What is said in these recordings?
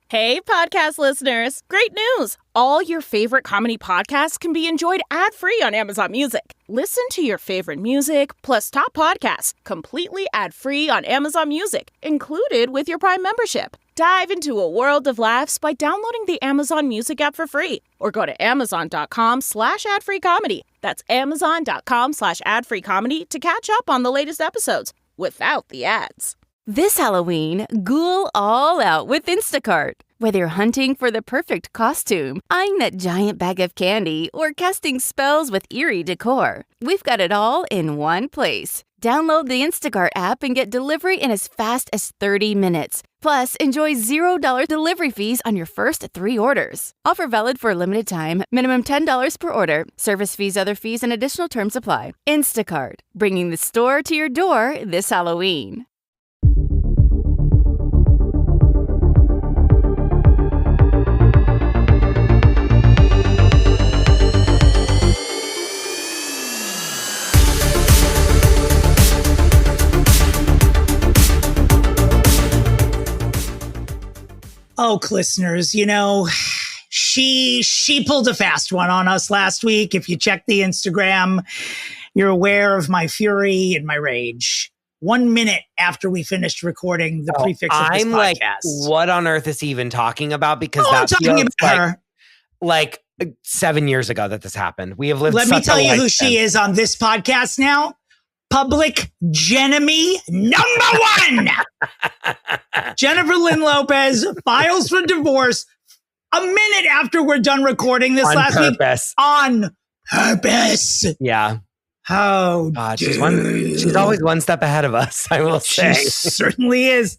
Hey, podcast listeners. Great news. All your favorite comedy podcasts can be enjoyed ad-free on Amazon Music. Listen to your favorite music plus top podcasts completely ad-free on Amazon Music, included with your Prime membership. Dive into a world of laughs by downloading the Amazon Music app for free or go to amazon.com/ad-free comedy. That's amazon.com/ad-free comedy to catch up on the latest episodes without the ads. This Halloween, ghoul all out with Instacart. Whether you're hunting for the perfect costume, eyeing that giant bag of candy, or casting spells with eerie decor, we've got it all in one place. Download the Instacart app and get delivery in as fast as 30 minutes. Plus, enjoy $0 delivery fees on your first 3 orders. Offer valid for a limited time. Minimum $10 per order. Service fees, other fees, and additional terms apply. Instacart, bringing the store to your door this Halloween. Oh, listeners, you know, she pulled a fast one on us last week. If you check the Instagram, you're aware of my fury and my rage. 1 minute after we finished recording the Pre-Fixe of this podcast. I'm like, what on earth is he even talking about? Because I'm talking about her. Like 7 years ago that this happened. We have lived. Let me tell you who she is on this podcast now. Public Genemy #1. Jennifer Lynn Lopez files for divorce a minute after we're done recording this last week. On purpose. Yeah. Oh, God, she's always one step ahead of us, I will say. She certainly is.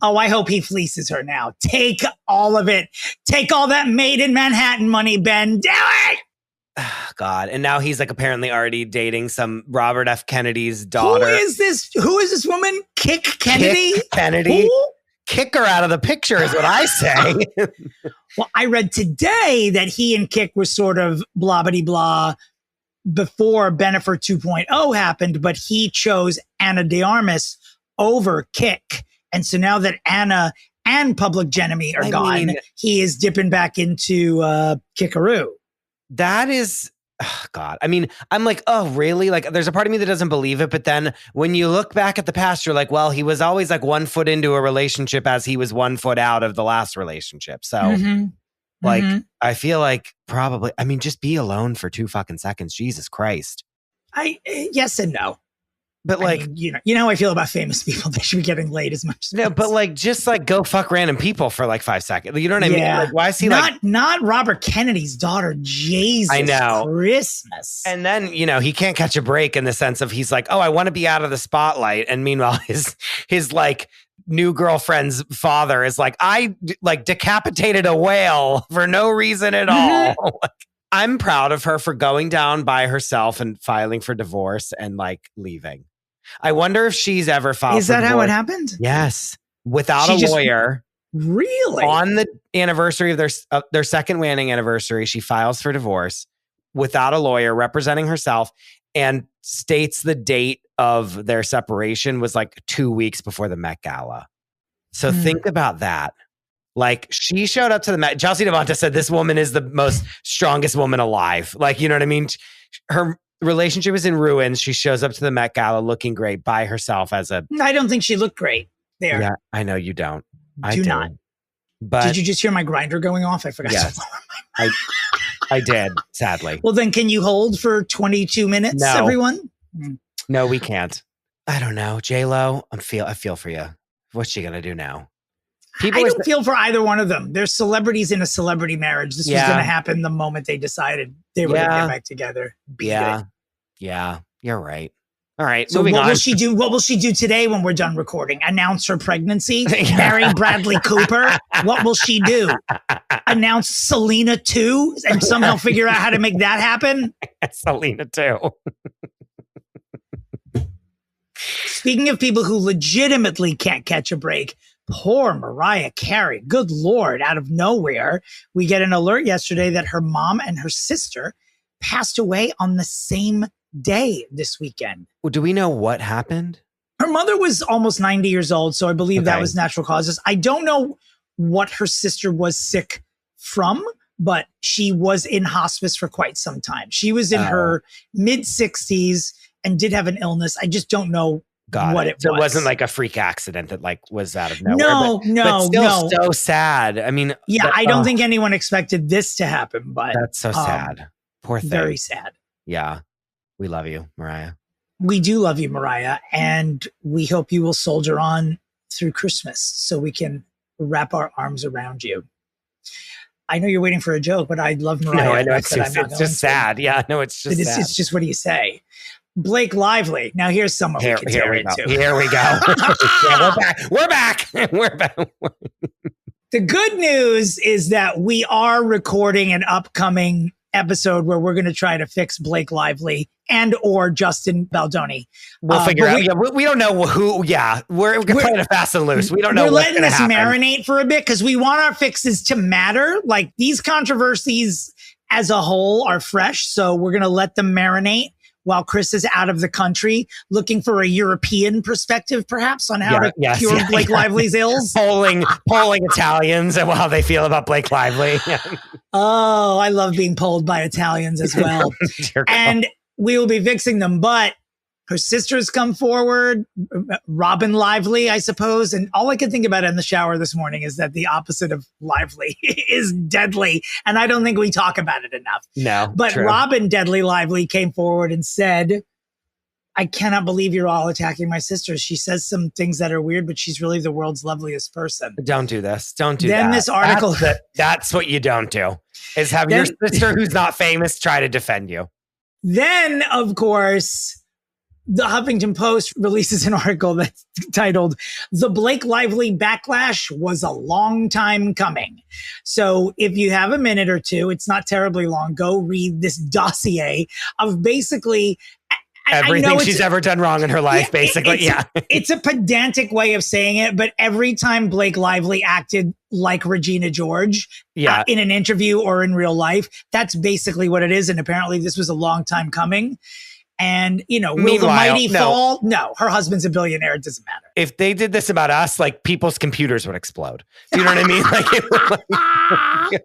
Oh, I hope he fleeces her now. Take all of it. Take all that Made in Manhattan money, Ben. Do it! God. And now he's like apparently already dating some Robert F. Kennedy's daughter. Who is this woman? Kick Kennedy? Kick Kennedy. Who? Kick her out of the picture is what I say. Well, I read today that he and Kick were sort of blah-bitty-blah before Bennifer 2.0 happened, but he chose Anna de Armas over Kick. And so now that Anna and Public Genemy are gone, he is dipping back into Kickaroo. That is, oh God. I mean, I'm like, oh, really? Like, there's a part of me that doesn't believe it. But then when you look back at the past, you're like, well, he was always like 1 foot into a relationship as he was 1 foot out of the last relationship. So, I feel like probably, I mean, just be alone for 2 fucking seconds. Jesus Christ. Yes and no. But like, I mean, you know how I feel about famous people. They should be getting laid as much as no, but like, just like go fuck random people for like 5 seconds. You know what I mean? Like, why is he not Robert Kennedy's daughter? Jesus, I know. Christmas. And then, you know, he can't catch a break in the sense of he's like, oh, I want to be out of the spotlight. And meanwhile, his like new girlfriend's father is like, I like decapitated a whale for no reason at all. I'm proud of her for going down by herself and filing for divorce and like leaving. I wonder if she's ever filed. Is that how it happened? Yes, without a lawyer. Really? On the anniversary of their second wedding anniversary, she files for divorce without a lawyer, representing herself, and states the date of their separation was like 2 weeks before the Met Gala. So think about that. Like, she showed up to the Met. Chelsea Devonta said this woman is the most strongest woman alive. Like, you know what I mean? Her relationship is in ruins. She shows up to the Met Gala looking great by herself as a... I don't think she looked great there. Yeah, I know you don't. I do not. But did you just hear my grinder going off? I forgot. Yes, I did, sadly. Well, then can you hold for 22 minutes, everyone? No, we can't. I don't know. J-Lo, I feel for you. What's she going to do now? I don't feel for either one of them. They're celebrities in a celebrity marriage. This was going to happen the moment they decided they were going to get back together. Yeah, you're right. All right, so moving on. What will she do today when we're done recording? Announce her pregnancy? Marry Bradley Cooper? What will she do? Announce Selena 2 and somehow figure out how to make that happen? Selena 2. Speaking of people who legitimately can't catch a break, poor Mariah Carey. Good Lord, out of nowhere, we get an alert yesterday that her mom and her sister passed away on the same day this weekend. Well, do we know what happened? Her mother was almost 90 years old, so I believe that was natural causes. I don't know what her sister was sick from, but she was in hospice for quite some time. She was in her mid-60s and did have an illness. I just don't know what it was. So it wasn't like a freak accident that like was out of nowhere. No, but still so sad. I mean, I don't think anyone expected this to happen, but that's so sad. Poor thing. Very sad. Yeah. We love you, Mariah. We do love you, Mariah, and we hope you will soldier on through Christmas so we can wrap our arms around you. I know you're waiting for a joke, but I love Mariah. No, I know it's just sad. Yeah, no, it's just sad. It's just what do you say? Blake Lively. Now here's someone we can tear into. Here we go. Yeah, we're back. We're back. The good news is that we are recording an upcoming episode where we're going to try to fix Blake Lively and or Justin Baldoni. We'll figure out. We don't know who. Yeah, we're playing it fast and loose. We don't know. We're letting this marinate for a bit because we want our fixes to matter. Like these controversies as a whole are fresh, so we're going to let them marinate while Chris is out of the country, looking for a European perspective, perhaps, on how to cure Blake Lively's ills. polling Italians and how they feel about Blake Lively. Oh, I love being polled by Italians as well. And we will be fixing them, but her sisters come forward, Robin Lively, I suppose. And all I could think about in the shower this morning is that the opposite of lively is deadly. And I don't think we talk about it enough. No. But true. Robin Deadly Lively came forward and said, I cannot believe you're all attacking my sisters. She says some things that are weird, but she's really the world's loveliest person. Don't do this. Don't do that. Then this article. That's what you don't do, is have your sister who's not famous try to defend you. Then, of course, the Huffington Post releases an article that's titled, The Blake Lively Backlash Was a Long Time Coming. So if you have a minute or two, it's not terribly long, go read this dossier of basically everything she's ever done wrong in her life, basically. It's a pedantic way of saying it, but every time Blake Lively acted like Regina George in an interview or in real life, that's basically what it is. And apparently this was a long time coming. And, will the mighty fall? No, her husband's a billionaire. It doesn't matter. If they did this about us, like people's computers would explode. Do you know what I mean?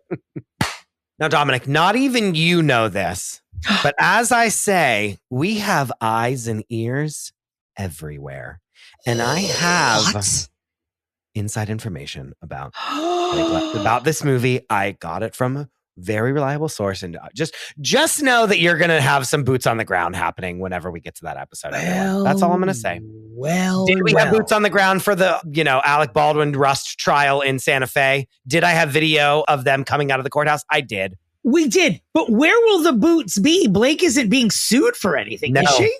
Now, Dominic, not even you know this, but as I say, we have eyes and ears everywhere. And I have inside information about this movie. I got it from a very reliable source, and just know that you're going to have some boots on the ground happening whenever we get to that episode. That's all I'm going to say. Did we have boots on the ground for the, Alec Baldwin Rust trial in Santa Fe? Did I have video of them coming out of the courthouse? I did. We did. But where will the boots be? Blake isn't being sued for anything, is she?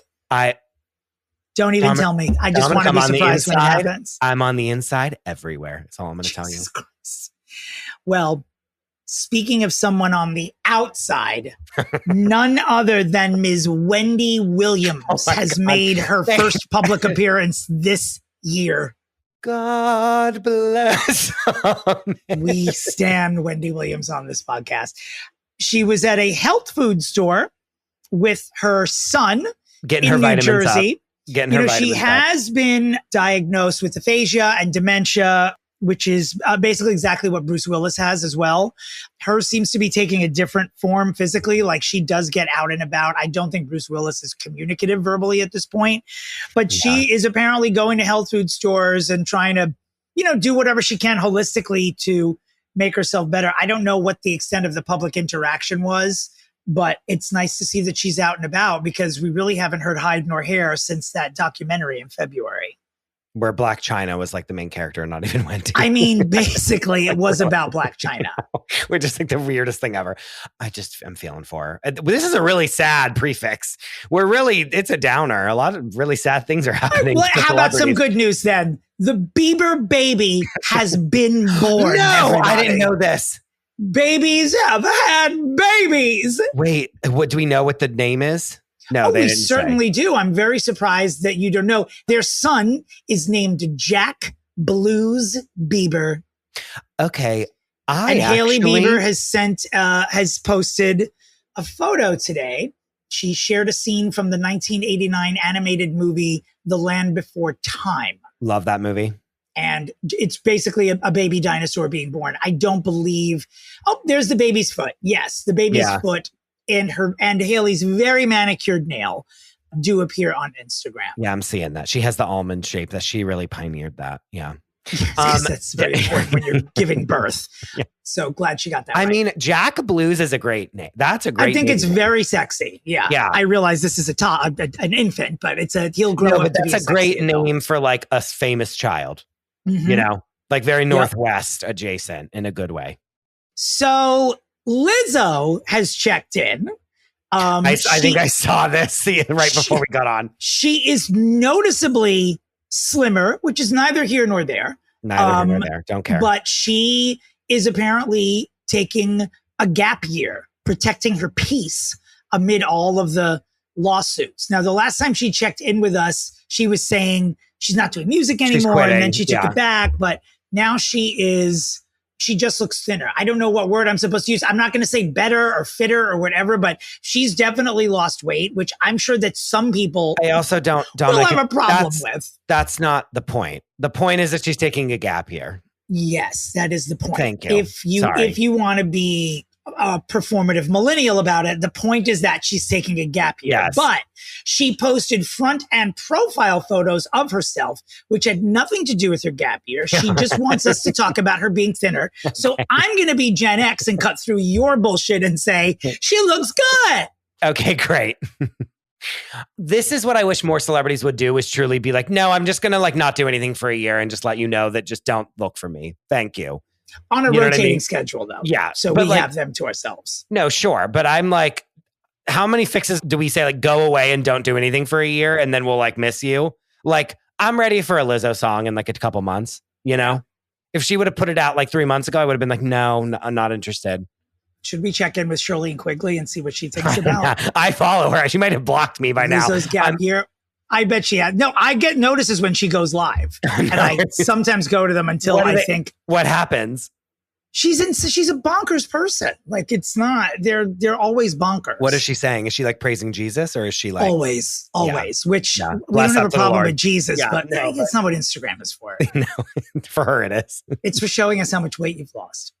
Don't even tell me. I just want to be surprised when it happens. I'm on the inside everywhere. That's all I'm going to tell you. Christ. Well, speaking of someone on the outside, none other than Ms. Wendy Williams has made her first public appearance this year. God bless. We stand Wendy Williams on this podcast. She was at a health food store with her son getting her vitamins New Jersey. Up. She has been diagnosed with aphasia and dementia, which is basically exactly what Bruce Willis has as well. Hers seems to be taking a different form physically. Like she does get out and about. I don't think Bruce Willis is communicative verbally at this point, but she is apparently going to health food stores and trying to, do whatever she can holistically to make herself better. I don't know what the extent of the public interaction was, but it's nice to see that she's out and about because we really haven't heard hide nor hair since that documentary in February. Where Black China was like the main character, not even Wendy. I mean, basically, it was about Black China. Which is like the weirdest thing ever. I just am feeling for her. This is a really sad Pre-Fixe. It's a downer. A lot of really sad things are happening. Well, how about some good news then? The Bieber baby has been born. No, I didn't know this. Babies have had babies. Wait, what do we know what the name is? No, we certainly do. I'm very surprised that you don't know. Their son is named Jack Blues Bieber. Okay. Hailey Bieber has posted a photo today. She shared a scene from the 1989 animated movie, The Land Before Time. Love that movie. And it's basically a baby dinosaur being born. I don't believe. Oh, there's the baby's foot. Yes, the baby's foot and Hailey's very manicured nail do appear on Instagram. Yeah, I'm seeing that. She has the almond shape. That she really pioneered that. Yeah. That's very important when you're giving birth. Yeah. So glad she got that. I mean, Jack Blues is a great name. That's a great name. I think it's very sexy. Yeah. Yeah. I realize this is an infant, but he'll grow up. But that's a great name for like a famous child. You know, like very Northwest adjacent in a good way. So Lizzo has checked in. I think I saw this right before we got on. She is noticeably slimmer, which is neither here nor there. Neither here nor there. Don't care. But she is apparently taking a gap year, protecting her peace amid all of the lawsuits. Now, the last time she checked in with us, she was saying she's not doing music anymore, and then she took it back. But now she just looks thinner. I don't know what word I'm supposed to use. I'm not going to say better or fitter or whatever, but she's definitely lost weight, which I'm sure that some people I also don't will have a problem with. That's not the point. The point is that she's taking a gap year. Yes, that is the point. Thank you. If you want to be a performative millennial about it, the point is that she's taking a gap year. Yes. But she posted front and profile photos of herself, which had nothing to do with her gap year. She just wants us to talk about her being thinner. So I'm going to be Gen X and cut through your bullshit and say, she looks good. Okay, great. This is what I wish more celebrities would do, is truly be like, no, I'm just going to like not do anything for a year and just let you know that just don't look for me. Thank you. On a rotating schedule, though. Yeah. So we have them to ourselves. No, sure. But I'm like, how many fixes do we say, like, go away and don't do anything for a year and then we'll like miss you? Like, I'm ready for a Lizzo song in like a couple months, you know? If she would have put it out like 3 months ago, I would have been like, no, I'm not interested. Should we check in with Shirley and Quigley and see what she thinks about? I follow her. She might have blocked me by now. Lizzo's gap year. I bet she had. No, I get notices when she goes live. And I sometimes go to them until I think. What happens? She's a bonkers person. Like, it's not, they're always bonkers. What is she saying? Is she like praising Jesus, or is she like always, which we don't have a problem with Jesus, but it's not what Instagram is for. No, for her it is. It's for showing us how much weight you've lost.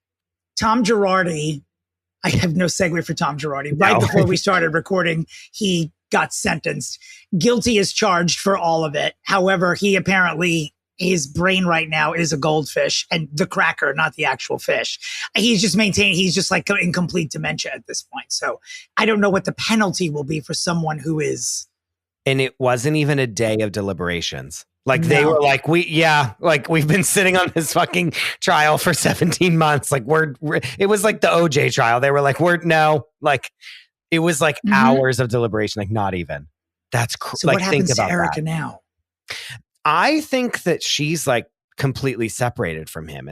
Tom Girardi, I have no segue for Tom Girardi. Right before we started recording, he got sentenced. Guilty as charged for all of it. However, he apparently, his brain right now is a goldfish, and the cracker, not the actual fish. He's just like in complete dementia at this point. So I don't know what the penalty will be for someone who is. And it wasn't even a day of deliberations. Like they were like, we've been sitting on this fucking trial for 17 months. Like it was like the OJ trial. They were like, it was like hours of deliberation. Like not even. That's so like, what happens to Erica now? I think that she's like completely separated from him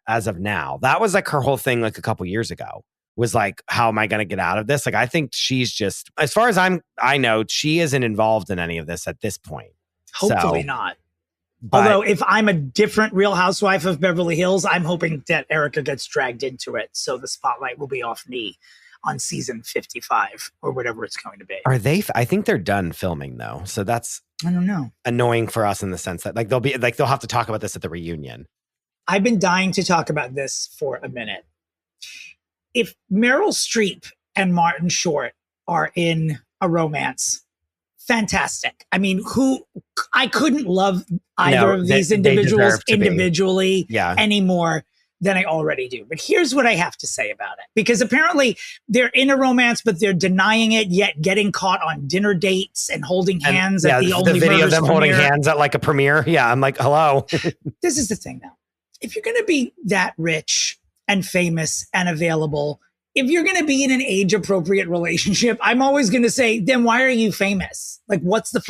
as of now. That was like her whole thing like a couple years ago, was like, how am I going to get out of this? Like, I think she's just, as far as I know, she isn't involved in any of this at this point. Hopefully not. Although if I'm a different Real Housewife of Beverly Hills, I'm hoping that Erica gets dragged into it. So the spotlight will be off me on season 55 or whatever it's going to be. Are they? I think they're done filming though. So that's, I don't know, annoying for us in the sense that like they'll have to talk about this at the reunion. I've been dying to talk about this for a minute. If Meryl Streep and Martin Short are in a romance, fantastic. I mean, I couldn't love either of these individuals individually anymore than I already do. But here's what I have to say about it. Because apparently they're in a romance, but they're denying it, yet getting caught on dinner dates and holding hands at the Only video of them premiere. Holding hands at like a premiere. Yeah, I'm like, hello. This is the thing now. If you're going to be that rich and famous and available, if you're going to be in an age-appropriate relationship, I'm always going to say, then why are you famous? Like, what is the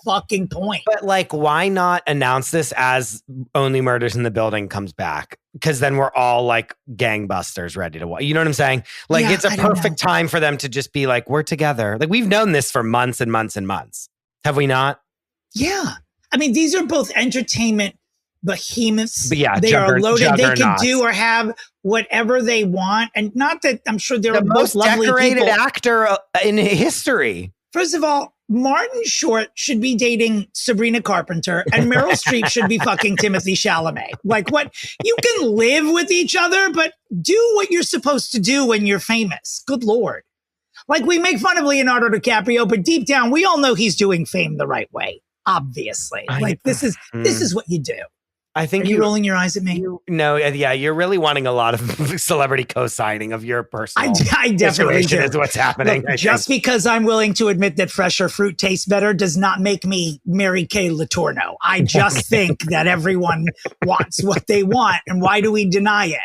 fucking point? But like, why not announce this as Only Murders in the Building comes back? Because then we're all like gangbusters ready to watch. You know what I'm saying? Like, it's a perfect time for them to just be like, we're together. Like, we've known this for months and months and months. Have we not? Yeah. I mean, these are both entertainment behemoths. But yeah, they are loaded. They can do or have whatever they want. And not that I'm sure they're the both most lovely decorated people. actor in history. First of all, Martin Short should be dating Sabrina Carpenter and Meryl Streep should be fucking Timothy Chalamet. Like what? You can live with each other, but do what you're supposed to do when you're famous. Good Lord. Like we make fun of Leonardo DiCaprio, but deep down, we all know he's doing fame the right way. Obviously. Like this is what you do. I think Are you rolling your eyes at me? Yeah, you're really wanting a lot of celebrity co-signing of your personal I definitely do. Is what's happening. Look, just because I'm willing to admit that fresher fruit tastes better does not make me Mary Kay Letourneau. I just think that everyone wants what they want, and why do we deny it?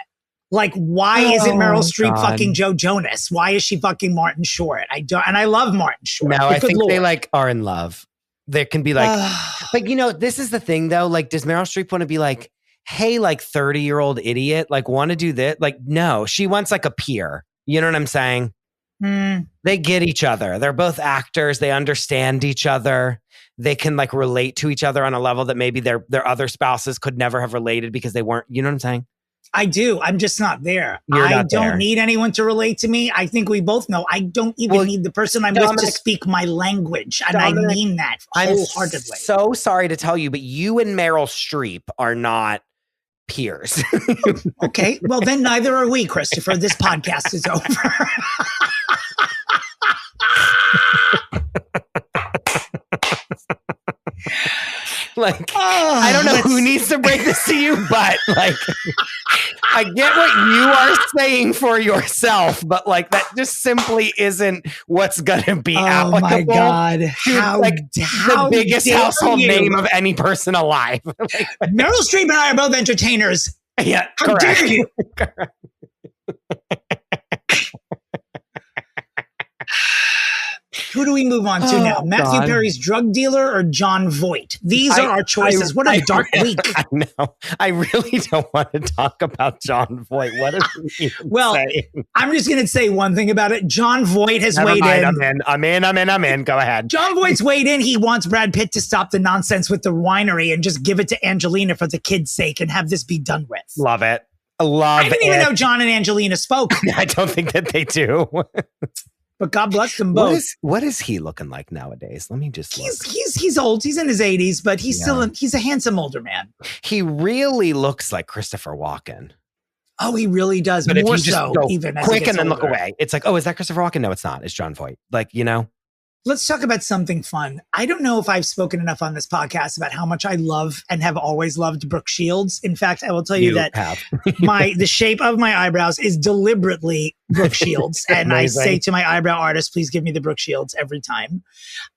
Like, why isn't Meryl Streep fucking Joe Jonas? Why is she fucking Martin Short? And I love Martin Short. No, I think they like are in love. There can be like, but you know, this is the thing though. Like, does Meryl Streep want to be like, hey, like 30-year-old idiot, like want to do this? Like, no, she wants like a peer. You know what I'm saying? They get each other. They're both actors. They understand each other. They can like relate to each other on a level that maybe their other spouses could never have related because they weren't, you know what I'm saying? I do. I'm just not there. I don't need anyone to relate to me. I think we both know I don't even need the person I'm with to speak my language. And I mean that wholeheartedly. I'm so sorry to tell you, but you and Meryl Streep are not peers. Okay. Well, then neither are we, Christopher. This podcast is over. Like, I don't know who needs to break this to you, but like, I get what you are saying for yourself, but like, that just simply isn't what's going to be applicable. Oh my God. The biggest household name of any person alive. Like, Meryl Streep and I are both entertainers. Yeah. How dare you? Who do we move on to now? Matthew Perry's drug dealer or Jon Voight? These are our choices. What a dark week. I know. I really don't want to talk about Jon Voight. What is he saying? I'm just going to say one thing about it. Jon Voight has weighed in. I'm in. Go ahead. Jon Voight's weighed in. He wants Brad Pitt to stop the nonsense with the winery and just give it to Angelina for the kids' sake and have this be done with. Love it. I didn't even know John and Angelina spoke. I don't think that they do. But God bless them both. What is he looking like nowadays? Let me just look. He's old. He's in his 80s, but he's a handsome older man. He really looks like Christopher Walken. Oh, he really does. But more if you just so, go even as quick and then older. look away. It's like, oh, is that Christopher Walken? No, it's not. It's Jon Voight. Like, you know. Let's talk about something fun. I don't know if I've spoken enough on this podcast about how much I love and have always loved Brooke Shields. In fact, I will tell you that the shape of my eyebrows is deliberately Brooke Shields. And I say to my eyebrow artist, please give me the Brooke Shields every time.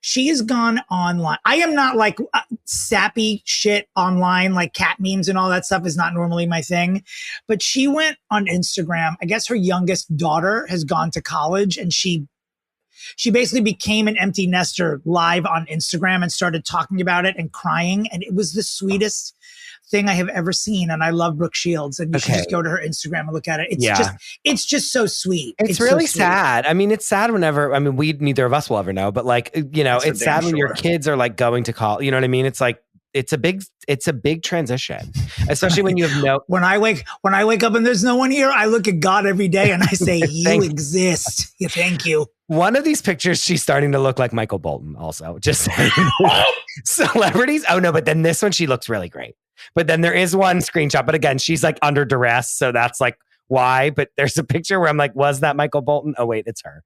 She has gone online. I am not like sappy shit online, like cat memes and all that stuff is not normally my thing. But she went on Instagram. I guess her youngest daughter has gone to college and she basically became an empty nester live on Instagram and started talking about it and crying. And it was the sweetest thing I have ever seen. And I love Brooke Shields. And you should just go to her Instagram and look at it. It's just so sweet. It's really so sad. I mean, it's sad whenever, neither of us will ever know, but like, you know, it's sad when your kids are like going to college. You know what I mean? It's like, it's a big transition, especially when you have when I wake up and there's no one here, I look at God every day and I say, you exist. Thank you. One of these pictures, she's starting to look like Michael Bolton also. Just saying. Celebrities. Oh no, but then this one, she looks really great. But then there is one screenshot, but again, she's like under duress. So that's like why, but there's a picture where I'm like, was that Michael Bolton? Oh wait, it's her.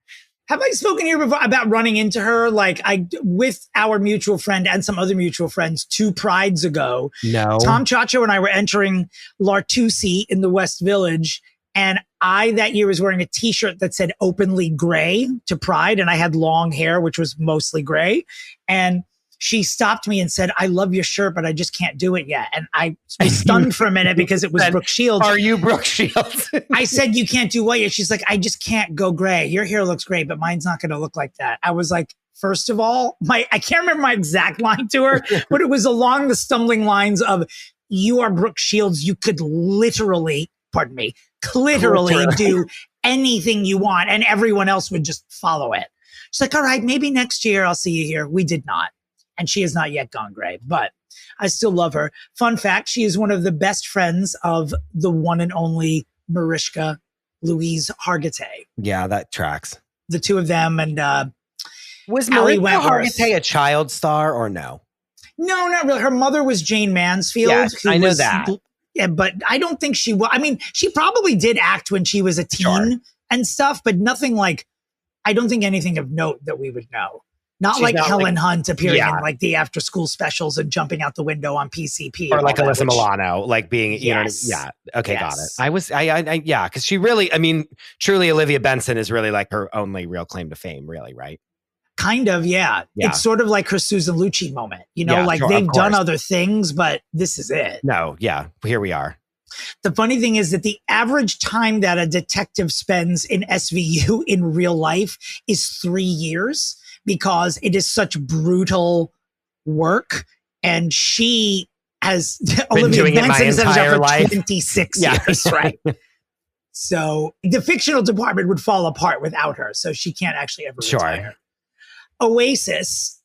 Have I spoken here before about running into her? Like with our mutual friend and some other mutual friends 2 prides ago. No. Tom Chacho and I were entering Lartusi in the West Village. And I that year was wearing a t-shirt that said openly gray to Pride. And I had long hair, which was mostly gray. And she stopped me and said, I love your shirt, but I just can't do it yet. And I was stunned for a minute because it was Brooke Shields. Are you Brooke Shields? I said, you can't do what yet? She's like, I just can't go gray. Your hair looks great, but mine's not going to look like that. I was like, first of all, I can't remember my exact line to her, but it was along the stumbling lines of, you are Brooke Shields. You could literally do anything you want and everyone else would just follow it. She's like, all right, maybe next year I'll see you here. We did not. And she has not yet gone gray, but I still love her. Fun fact, she is one of the best friends of the one and only Mariska Louise Hargitay. Yeah, that tracks. The two of them. And Was Ally Maria Wentworth. Hargitay a child star or no? No, not really. Her mother was Jane Mansfield. Yes, who I know was, that. Yeah, but I don't think she was. I mean, she probably did act when she was a teen Sure. and stuff, but nothing like, I don't think anything of note that we would know. Not She's like not Helen like- Hunt appearing Yeah. in like the after school specials and jumping out the window on PCP. Or and like all that, Alyssa which- Milano, like being, you know, Yes. yeah. Okay, got it. Yes. Yeah, because she really, I mean, truly Olivia Benson is really like her only real claim to fame, really, right? Kind of, yeah. Yeah. It's sort of like her Susan Lucci moment. You know, Yeah, like sure, of they've done course. other things, but this is it. No, yeah, here we are. The funny thing is that the average time that a detective spends in SVU in real life is 3 years because it is such brutal work. And she has, Olivia doing it my Benson has done entire it for life. 26 Yeah. years, right? So the fictional department would fall apart without her. So she can't actually ever Sure. retire. Oasis,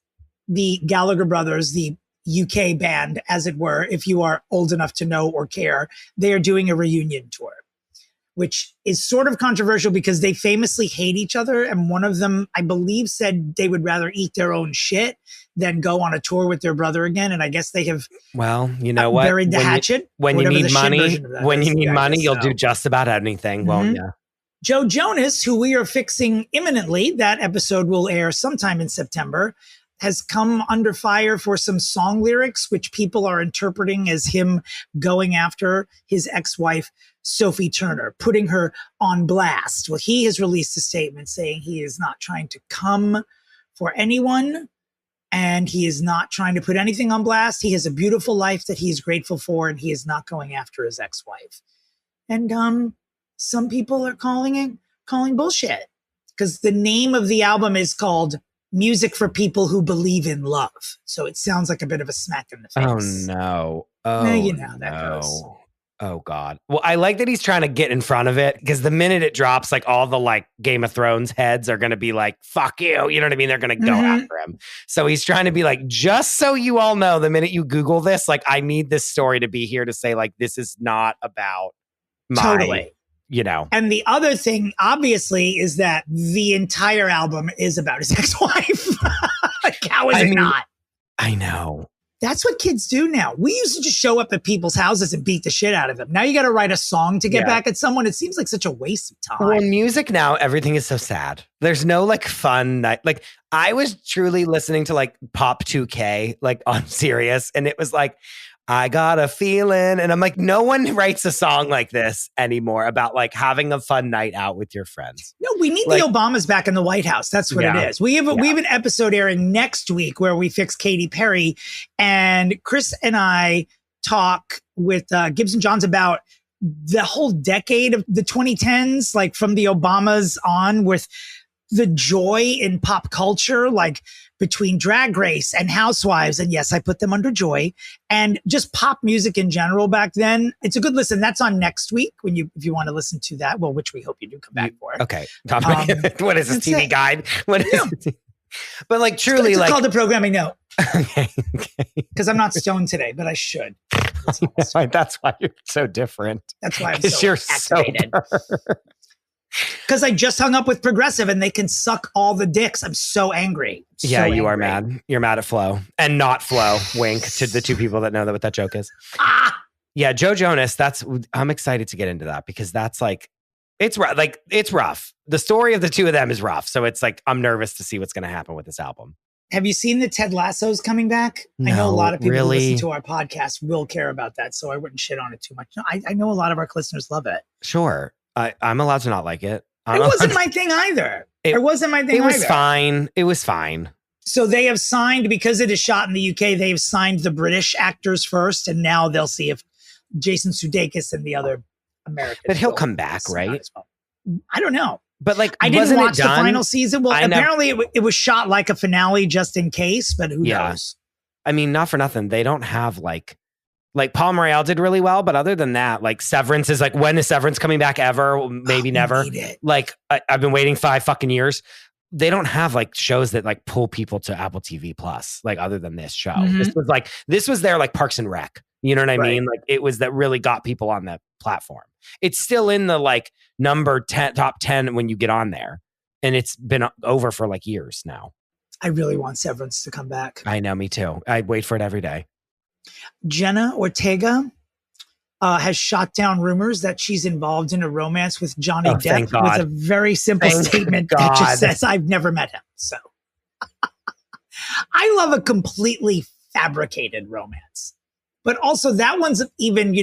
the Gallagher brothers, the UK band, as it were, if you are old enough to know or care, they are doing a reunion tour, which is sort of controversial because they famously hate each other. And one of them, I believe, said they would rather eat their own shit than go on a tour with their brother again. And I guess they have Well, you know what? buried the hatchet. When you whatever the need shit money, version of that when is. you need Yeah, I money, guess you'll so. do just about anything, won't Mhm. you? Joe Jonas, who we are fixing imminently, that episode will air sometime in September, has come under fire for some song lyrics, which people are interpreting as him going after his ex-wife, Sophie Turner, putting her on blast. Well, he has released a statement saying he is not trying to come for anyone and he is not trying to put anything on blast. He has a beautiful life that he is grateful for and he is not going after his ex-wife. And some people are calling bullshit because the name of the album is called Music for People Who Believe in Love. So it sounds like a bit of a smack in the face. Oh no. Oh, you know how that goes. Oh God. Well, I like that he's trying to get in front of it because the minute it drops, like all the like Game of Thrones heads are going to be like, fuck you. You know what I mean? They're going to go Mhm. after him. So he's trying to be like, just so you all know, the minute you Google this, like I need this story to be here to say like, this is not about my, Totally. you know. And the other thing, obviously, is that the entire album is about his ex-wife. Like, how is I it mean- not? I know. That's what kids do now. We used to just show up at people's houses and beat the shit out of them. Now you got to write a song to get Yeah. back at someone. It seems like such a waste of time. Well, in music now, everything is so sad. There's no like fun night. Like I was truly listening to like Pop 2K, like on Sirius, and it was like, I got a feeling. And I'm like, no one writes a song like this anymore about like having a fun night out with your friends. No, we need Like- the Obamas back in the White House. That's what Yeah. it is. We have an episode airing next week where we fix Katy Perry, and Chris and I talk with Gibson Johns about the whole decade of the 2010s, like from the Obamas on, with the joy in pop culture, like between Drag Race and Housewives. And yes, I put them under joy, and just pop music in general back then. It's a good listen. That's on next week if you want to listen to that. Well, which we hope you do come back for. Okay. What is this that's TV it. guide? What is Yeah. it? But like truly It's like called the programming note okay. because I'm not stoned today, but I should. That's why you're so different. That's why I'm Because so you're activated. sober. Because I just hung up with Progressive and they can suck all the dicks. I'm so angry. Yeah, So you are angry. mad. You're mad at Flo and not Flo. Wink to the two people that know what that joke is. Ah! Yeah, Joe Jonas. I'm excited to get into that because that's like, it's rough. Like it's rough. The story of the two of them is rough. So it's like, I'm nervous to see what's going to happen with this album. Have you seen the Ted Lasso's coming back? I know a No, lot of people who really? listen to our podcast will care about that, so I wouldn't shit on it too much. No, I know a lot of our listeners love it. Sure. I'm allowed to not like it. It wasn't my thing either. It wasn't my thing It was either. fine. It was fine. So they have signed, because it is shot in the UK, they have signed the British actors first, and now they'll see if Jason Sudeikis and the other Americans. But he'll will come back, sign on right? as well. I don't know. But like, I didn't wasn't watch it the done? final season. Well, I never- apparently it was shot like a finale just in case, but who Yeah. knows? I mean, not for nothing. They don't have like Paul Morrell did really well, but other than that, like Severance is like, when is Severance coming back ever? Maybe We never. need it. Like I've been waiting 5 fucking years. They don't have like shows that like pull people to Apple TV Plus, like other than this show. Mhm. This was their like Parks and Rec. You know what I Right. mean? Like it was that really got people on the platform. It's still in the like number 10, top 10 when you get on there. And it's been over for like years now. I really want Severance to come back. I know, me too. I wait for it every day. Jenna Ortega has shot down rumors that she's involved in a romance with Johnny Depp with a very simple statement that just says, I've never met him. So I love a completely fabricated romance. But also that one's even,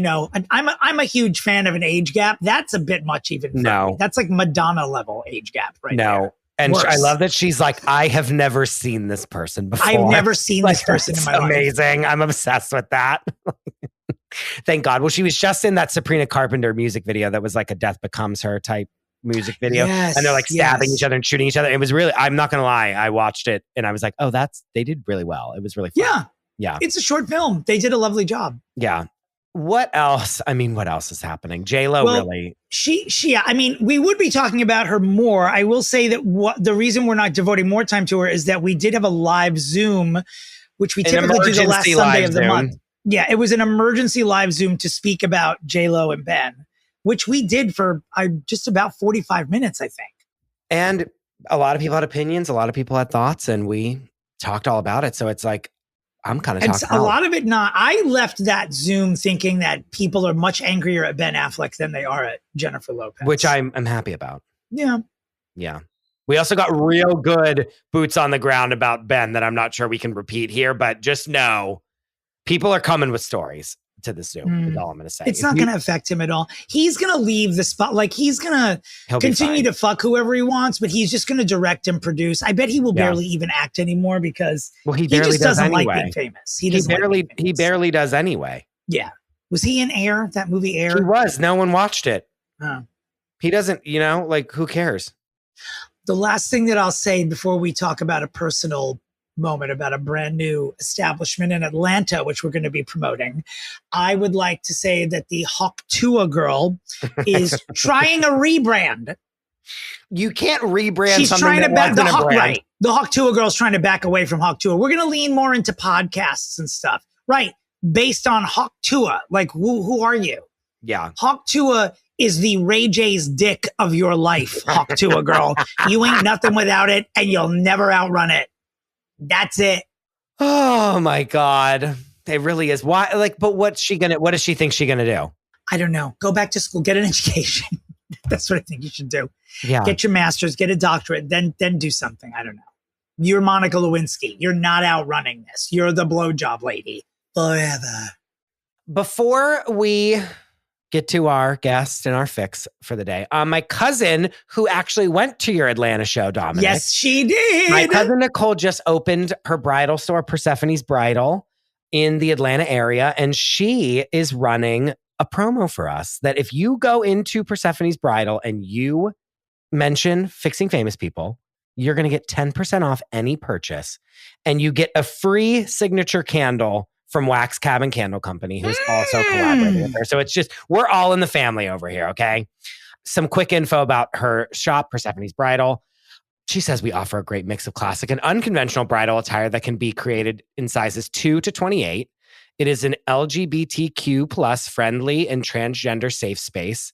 I'm a huge fan of an age gap. That's a bit much even for me. That's like Madonna level age gap right there. And I love that she's like, I have never seen this person before. I've never seen this person in my life. Amazing. I'm obsessed with that. Thank God. Well, she was just in that Sabrina Carpenter music video that was like a Death Becomes Her type music video. Yes, and they're like stabbing each other and shooting each other. It was really, I'm not going to lie. I watched it and I was like, oh, they did really well. It was really fun. Yeah. It's a short film. They did a lovely job. Yeah. What else? I mean, what else is happening? J-Lo really. We would be talking about her more. I will say that the reason we're not devoting more time to her is that we did have a live Zoom, which we typically do the last Sunday of the month. Yeah, it was an emergency live Zoom to speak about J-Lo and Ben, which we did for just about 45 minutes, I think. And a lot of people had opinions. A lot of people had thoughts, and we talked all about it. So it's like, I'm kind of talking a lot of it not. I left that Zoom thinking that people are much angrier at Ben Affleck than they are at Jennifer Lopez. Which I'm happy about. Yeah. Yeah. We also got real good boots on the ground about Ben that I'm not sure we can repeat here, but just know people are coming with stories to the Zoom. Is all I'm going to say. It's not going to affect him at all. He's going to leave the spot. Like he's going to continue to fuck whoever he wants, but he's just going to direct and produce. I bet he will barely even act anymore because he just doesn't like being famous. He barely does anyway. Yeah. Was he in Air? That movie Air? He was. No one watched it. Oh. He doesn't, who cares? The last thing that I'll say before we talk about a personal moment about a brand new establishment in Atlanta, which we're going to be promoting, I would like to say that the Hawk Tua girl is trying a rebrand. You can't rebrand. She's something trying that to back wasn't a brand. Right. The Hawk Tua girl's trying to back away from Hawk Tua. We're going to lean more into podcasts and stuff, right? Based on Hawk Tua. Like, who are you? Yeah. Hawk Tua is the Ray J's dick of your life, Hawk Tua girl. You ain't nothing without it, and you'll never outrun it. That's it. Oh my God. It really is. Why? But what does she think she's gonna do? I don't know. Go back to school, get an education. That's what I think you should do. Yeah. Get your master's, get a doctorate, then do something. I don't know. You're Monica Lewinsky. You're not outrunning this. You're the blowjob lady forever. Before we get to our guest and our fix for the day, my cousin, who actually went to your Atlanta show, Dominic. Yes, she did. My cousin Nicole just opened her bridal store, Persephone's Bridal, in the Atlanta area, and she is running a promo for us that if you go into Persephone's Bridal and you mention Fixing Famous People, you're going to get 10% off any purchase, and you get a free signature candle from Wax Cabin Candle Company, who's also collaborating with her. So it's just, we're all in the family over here, okay? Some quick info about her shop, Persephone's Bridal. She says we offer a great mix of classic and unconventional bridal attire that can be created in sizes 2 to 28. It is an LGBTQ plus friendly and transgender safe space.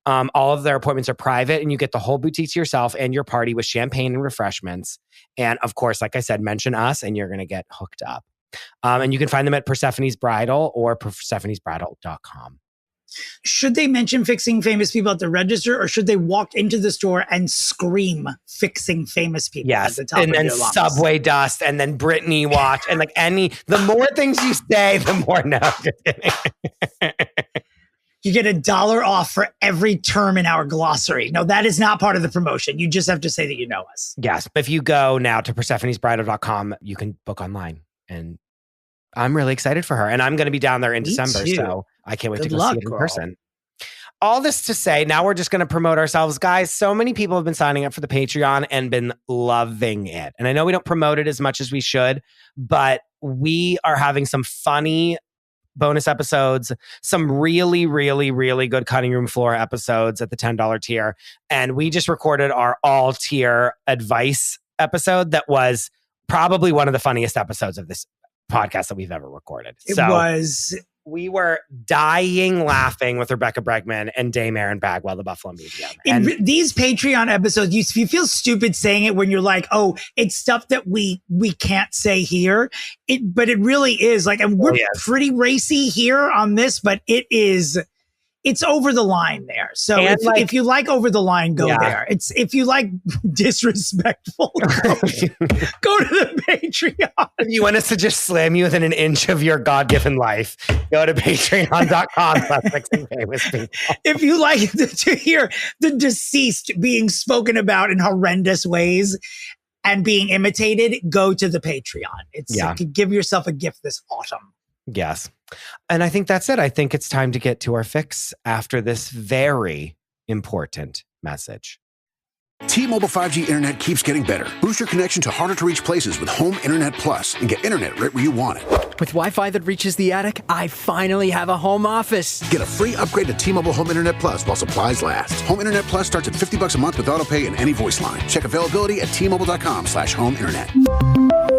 All of their appointments are private, and you get the whole boutique to yourself and your party with champagne and refreshments. And of course, like I said, mention us and you're going to get hooked up. And you can find them at Persephone's Bridal or persephonesbridal.com. Should they mention Fixing Famous People at the register, or should they walk into the store and scream Fixing Famous People at the top and of then their lungs? Subway dust and then Britney watch and the more things you say, the more no. You get $1 off for every term in our glossary. No, that is not part of the promotion. You just have to say that you know us. Yes. If you go now to persephonesbridal.com, you can book online. And I'm really excited for her. And I'm going to be down there in December. Too. So I can't wait Good to go luck, see it in girl. person. All this to say, now we're just going to promote ourselves. Guys, so many people have been signing up for the Patreon and been loving it. And I know we don't promote it as much as we should, but we are having some funny bonus episodes, some really, really, really good cutting room floor episodes at the $10 tier. And we just recorded our all tier advice episode that was probably one of the funniest episodes of this podcast that we've ever recorded. It was We were dying laughing with Rebecca Bregman and Dame Erin Bagwell, the Buffalo Medium. And these Patreon episodes, you feel stupid saying it when you're like, oh, it's stuff that we can't say here. But it really is like, and we're pretty racy here on this, but it's over the line there. So if you like over the line, go there. If you like disrespectful, go to the Patreon. If you want us to just slam you within an inch of your God-given life, go to patreon.com/fixingfamous. If you like to hear the deceased being spoken about in horrendous ways and being imitated, go to the Patreon. Give yourself a gift this autumn. Yes. And I think that's it. I think it's time to get to our fix after this very important message. T-Mobile 5G internet keeps getting better. Boost your connection to harder to reach places with Home Internet Plus and get internet right where you want it. With Wi-Fi that reaches the attic, I finally have a home office. Get a free upgrade to T-Mobile Home Internet Plus while supplies last. Home Internet Plus starts at $50 a month with autopay and any voice line. Check availability at T-Mobile.com/home internet.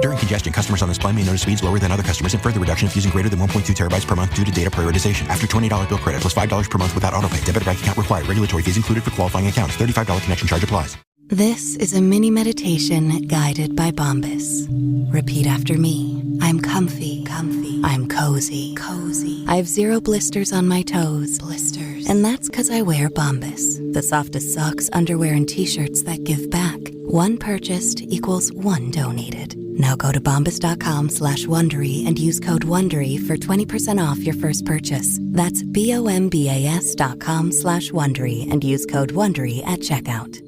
During congestion, customers on this plan may notice speeds lower than other customers and further reduction if using greater than 1.2 terabytes per month due to data prioritization. After $20 bill credit plus $5 per month without autopay. Debit or bank account required. Regulatory fees included for qualifying accounts. $35 connection charge applies. This is a mini meditation guided by Bombas. Repeat after me. I'm comfy. I'm cozy. I have 0 blisters on my toes. And that's because I wear Bombas, the softest socks, underwear, and t-shirts that give back. One purchased equals one donated. Now go to bombas.com/Wondery and use code Wondery for 20% off your first purchase. That's BOMBAS.com/Wondery and use code Wondery at checkout.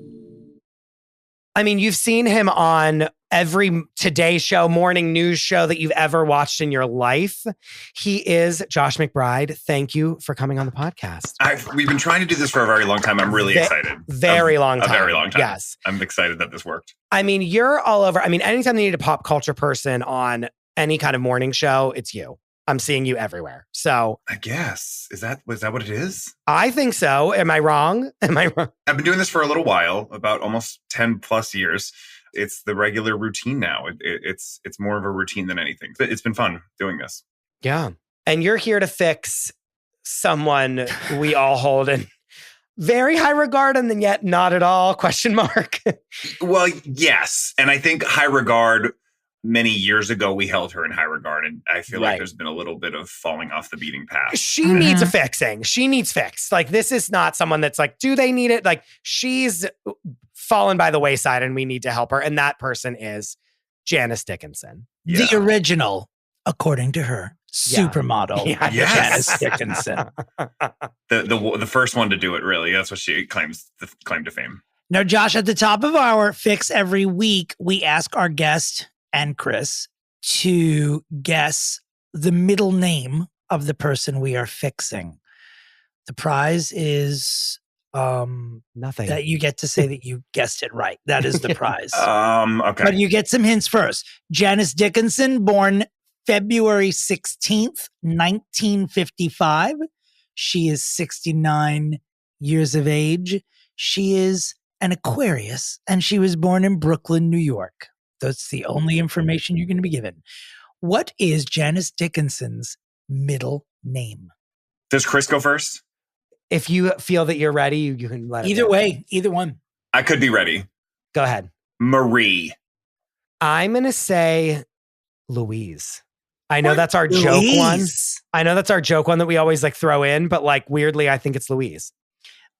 I mean, you've seen him on every Today Show, morning news show that you've ever watched in your life. He is Josh McBride. Thank you for coming on the podcast. We've been trying to do this for a very long time. I'm really excited. Very long time. A very long time. Yes. I'm excited that this worked. I mean, you're all over. I mean, anytime they need a pop culture person on any kind of morning show, it's you. I'm seeing you everywhere. So I guess, was that what it is? I think so. Am I wrong? I've been doing this for a little while, about almost 10 plus years. It's the regular routine now. It's more of a routine than anything. But it's been fun doing this. Yeah. And you're here to fix someone we all hold in very high regard and then yet not at all, ? Well, yes. And I think high regard, many years ago, we held her in high regard. And I feel like there's been a little bit of falling off the beating path. She needs a fixing. She needs fixed. Like, this is not someone that's like, do they need it? Like, she's fallen by the wayside and we need to help her. And that person is Janice Dickinson. Yeah. The original, according to her, supermodel. Yeah. Janice Dickinson. The first one to do it, really. That's what she claims the claim to fame. Now, Josh, at the top of our fix every week, we ask our guest and Chris to guess the middle name of the person we are fixing. The prize is nothing. That you get to say that you guessed it right. That is the prize. Okay. But you get some hints first. Janice Dickinson, born February 16th, 1955. She is 69 years of age. She is an Aquarius, and she was born in Brooklyn, New York. That's the only information you're going to be given. What is Janice Dickinson's middle name? Does Chris go first? If you feel that you're ready, you can let it Either go. way, either one. I could be ready. Go ahead. Marie. I'm going to say Louise. I know that's our joke one. I know that's our joke one that we always like throw in, but like weirdly, I think it's Louise.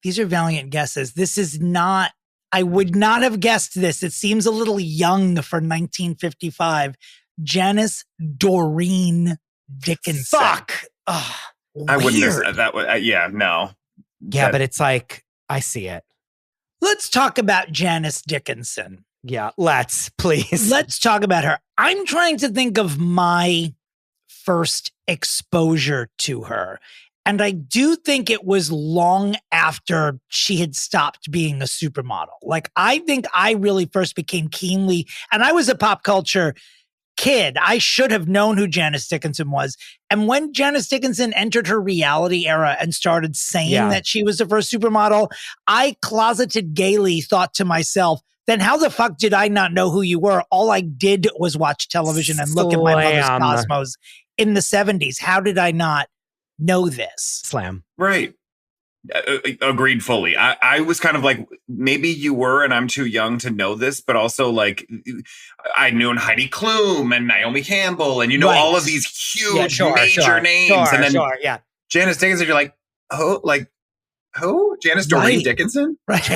These are valiant guesses. This is not, I would not have guessed this. It seems a little young for 1955. Janice Doreen Dickinson. Fuck. Ugh. I wouldn't have that. No. Yeah, but it's like, I see it. Let's talk about Janice Dickinson. Yeah, please. Let's talk about her. I'm trying to think of my first exposure to her. And I do think it was long after she had stopped being a supermodel. Like, I think I really first became keenly, and I was a pop culture kid. I should have known who Janice Dickinson was. And when Janice Dickinson entered her reality era and started saying that she was the first supermodel, I closeted gaily thought to myself, then how the fuck did I not know who you were? All I did was watch television and look at my mother's Cosmos in the 70s. How did I not know this. Slam. Right. Agreed fully. I was kind of like, maybe you were, and I'm too young to know this, but also like I knew Heidi Klum and Naomi Campbell and all of these huge major names. And then Janice Dickinson, you're like, oh, like who? Janice Doreen Dickinson? Right.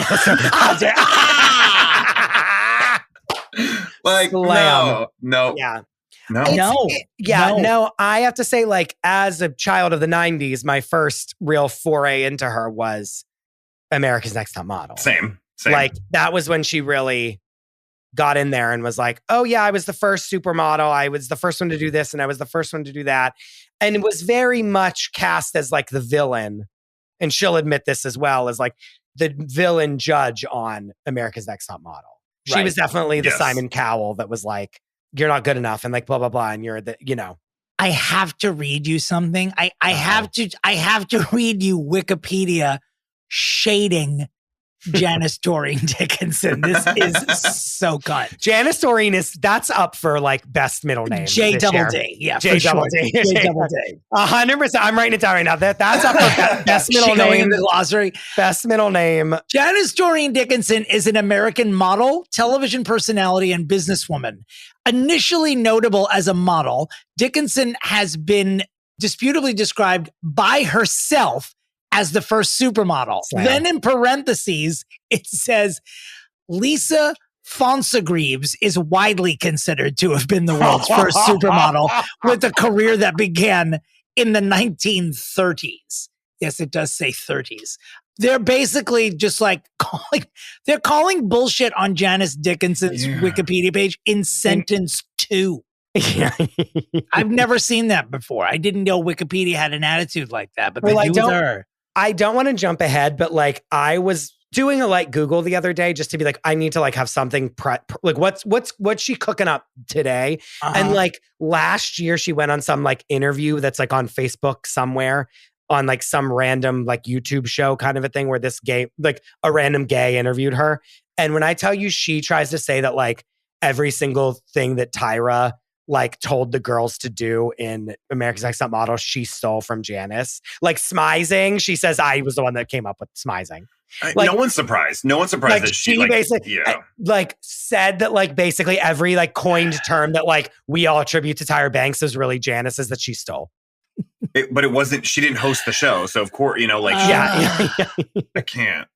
Like, no. Yeah. No. I have to say, like, as a child of the 90s, my first real foray into her was America's Next Top Model. Same. Like, that was when she really got in there and was like, oh, yeah, I was the first supermodel. I was the first one to do this and I was the first one to do that. And it was very much cast as like the villain. And she'll admit this as well, as like the villain judge on America's Next Top Model. She was definitely the Simon Cowell that was like, you're not good enough and like blah, blah, blah. And you're the, I have to read you something. I have to read you Wikipedia shading Janice Doreen Dickinson. This is so cut. Janice Doreen that's up for like best middle name. J double D. Yeah, J double D. J double D. 100%. I'm writing it down right now. That's up for best middle name. In the glossary. Best middle name. Janice Doreen Dickinson is an American model, television personality, and businesswoman. Initially notable as a model, Dickinson has been disputably described by herself as the first supermodel. Slam. Then in parentheses, it says, Lisa Fonsagreaves is widely considered to have been the world's first supermodel with a career that began in the 1930s. Yes, it does say 30s. They're basically just like calling bullshit on Janice Dickinson's Wikipedia page in sentence 2. Yeah. I've never seen that before. I didn't know Wikipedia had an attitude like that, but they do with her. I don't want to jump ahead, but like I was doing a like Google the other day just to be like, I need to like have something like what's she cooking up today? And like last year she went on some like interview that's like on Facebook somewhere on like some random like YouTube show kind of a thing where this gay, like a random gay interviewed her. And when I tell you, she tries to say that like every single thing that Tyra like told the girls to do in America's Next Top Model, she stole from Janice. Like smizing, she says I was the one that came up with smizing. Like, no one's surprised. No one's surprised that she like, basically like said that like basically every like coined term that like we all attribute to Tyra Banks is really Janice's that she stole. But it wasn't. She didn't host the show, so of course like I can't.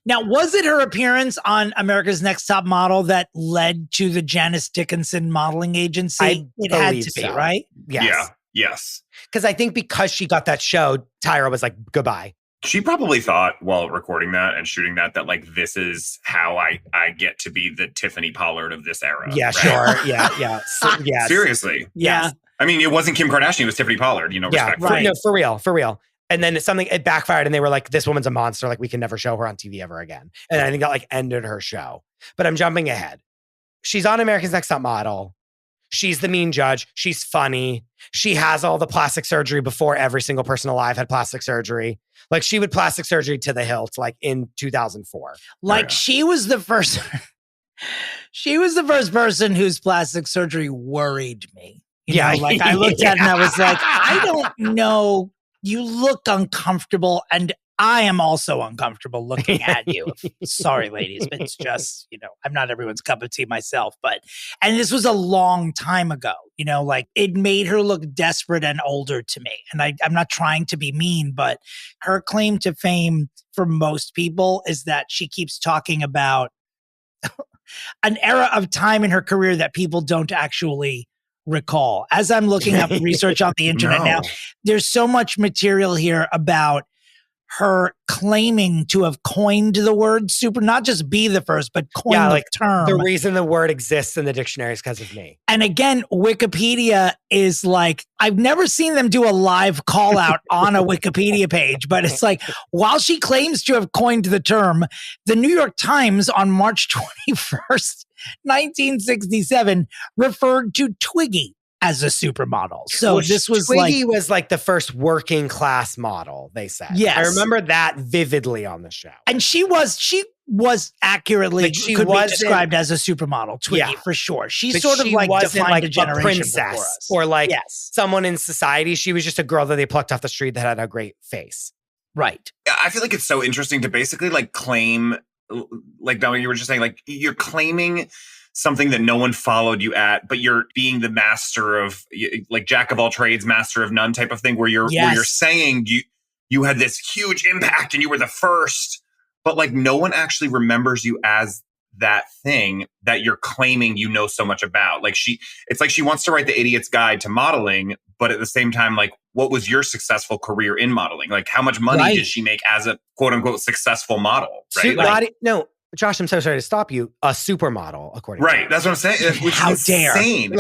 Now, was it her appearance on America's Next Top Model that led to the Janice Dickinson modeling agency? It had to be, right? Yes. Yeah. Yes. Because I think because she got that show, Tyra was like, goodbye. She probably thought while recording that and shooting that like, this is how I get to be the Tiffany Pollard of this era. Yeah, right? Sure. Yeah. Yeah. Seriously. Yeah. I mean, it wasn't Kim Kardashian, it was Tiffany Pollard, respectfully. Right. No, for real. And then it backfired and they were like, this woman's a monster. Like we can never show her on TV ever again. And I think that like ended her show. But I'm jumping ahead. She's on America's Next Top Model. She's the mean judge. She's funny. She has all the plastic surgery before every single person alive had plastic surgery. Like she would plastic surgery to the hilt, like in 2004. Like she was the first. She was the first person whose plastic surgery worried me. You know, like I looked at it and I was like, I don't know. You look uncomfortable, and I am also uncomfortable looking at you. Sorry, ladies, but it's just, I'm not everyone's cup of tea myself. And this was a long time ago, like it made her look desperate and older to me. And I'm not trying to be mean, but her claim to fame for most people is that she keeps talking about an era of time in her career that people don't actually recall. As I'm looking up research on the internet now, there's so much material here about her claiming to have coined the word super, not just be the first, but coin the term. The reason the word exists in the dictionary is because of me. And again, Wikipedia is like, I've never seen them do a live call out on a Wikipedia page, but it's like, while she claims to have coined the term, the New York Times on March 21st, 1967, referred to Twiggy as a supermodel. So Well, this was Twiggy was like the first working class model, they said. Yes. I remember that vividly on the show. and she was accurately Like, she could be wasn't- described as a supermodel, Twiggy, Yeah. for sure. She But sort of she like wasn't defined like a generation before princess us. or like yes, someone in society. She was just a girl that they plucked off the street that had a great face. right. I feel like it's so interesting to basically like claim, like Dominic, you were just saying, like you're claiming something that no one followed you at, but you're being the master of, like, jack of all trades, master of none type of thing, where you're saying you had this huge impact and you were the first, but like no one actually remembers you as that thing that you're claiming you know so much about. Like it's like she wants to write the idiot's guide to modeling, but at the same time, like, what was your successful career in modeling? Like, how much money did she make as a quote unquote successful model? Right? No, Josh, I'm so sorry to stop you. A supermodel, according to right. That's what I'm saying. Which How is dare. insane.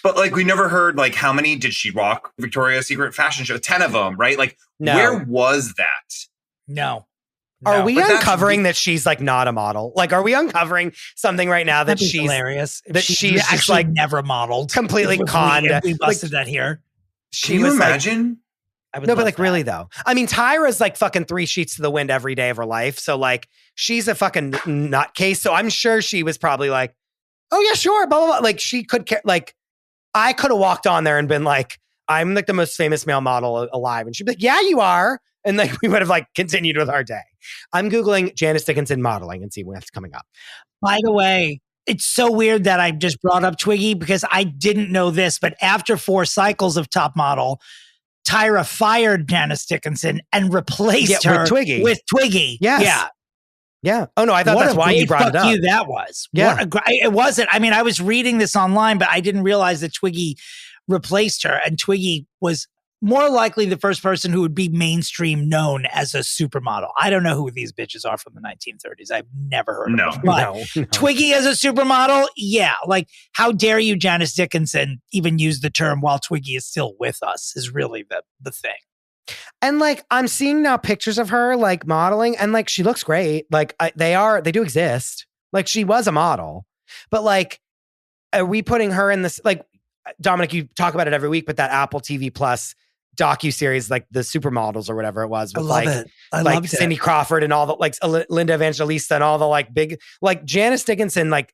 But we never heard like how many did she rock Victoria's Secret fashion show? 10 of them, right? Like, where was that? No. Are we uncovering that she's like not a model? Like, are we uncovering something right now that she's hilarious? That she's actually just like never modeled, completely conned. We busted that here. She Can you was imagine? No, but like really though. I mean, Tyra's like fucking 3 sheets to the wind every day of her life. So like she's a fucking nutcase. So I'm sure she was probably like, oh yeah, sure, blah, blah, blah. Like she could care. Like I could have walked on there and been like, I'm like the most famous male model alive. And she'd be like, yeah, you are. And like we would have like continued with our day. I'm Googling Janice Dickinson modeling and see what's coming up. By the way, it's so weird that I just brought up Twiggy because I didn't know this, but after 4 cycles of Top Model, Tyra fired Janice Dickinson and replaced her with Twiggy. Yes. Yeah. Oh no, I thought that's why you brought it up. You that was. Yeah. It wasn't. I mean, I was reading this online, but I didn't realize that Twiggy replaced her, and Twiggy was more likely the first person who would be mainstream known as a supermodel. I don't know who these bitches are from the 1930s. I've never heard of them. But Twiggy as a supermodel, yeah. Like, how dare you, Janice Dickinson, even use the term while Twiggy is still with us is really the thing. And like, I'm seeing now pictures of her like modeling and like, she looks great. Like they do exist. Like she was a model, but like, are we putting her in this? Like, Dominic, you talk about it every week, but that Apple TV Plus docuseries, like the Supermodels or whatever it was, with I loved Cindy Crawford and all the like Linda Evangelista and all the like big, like Janice Dickinson like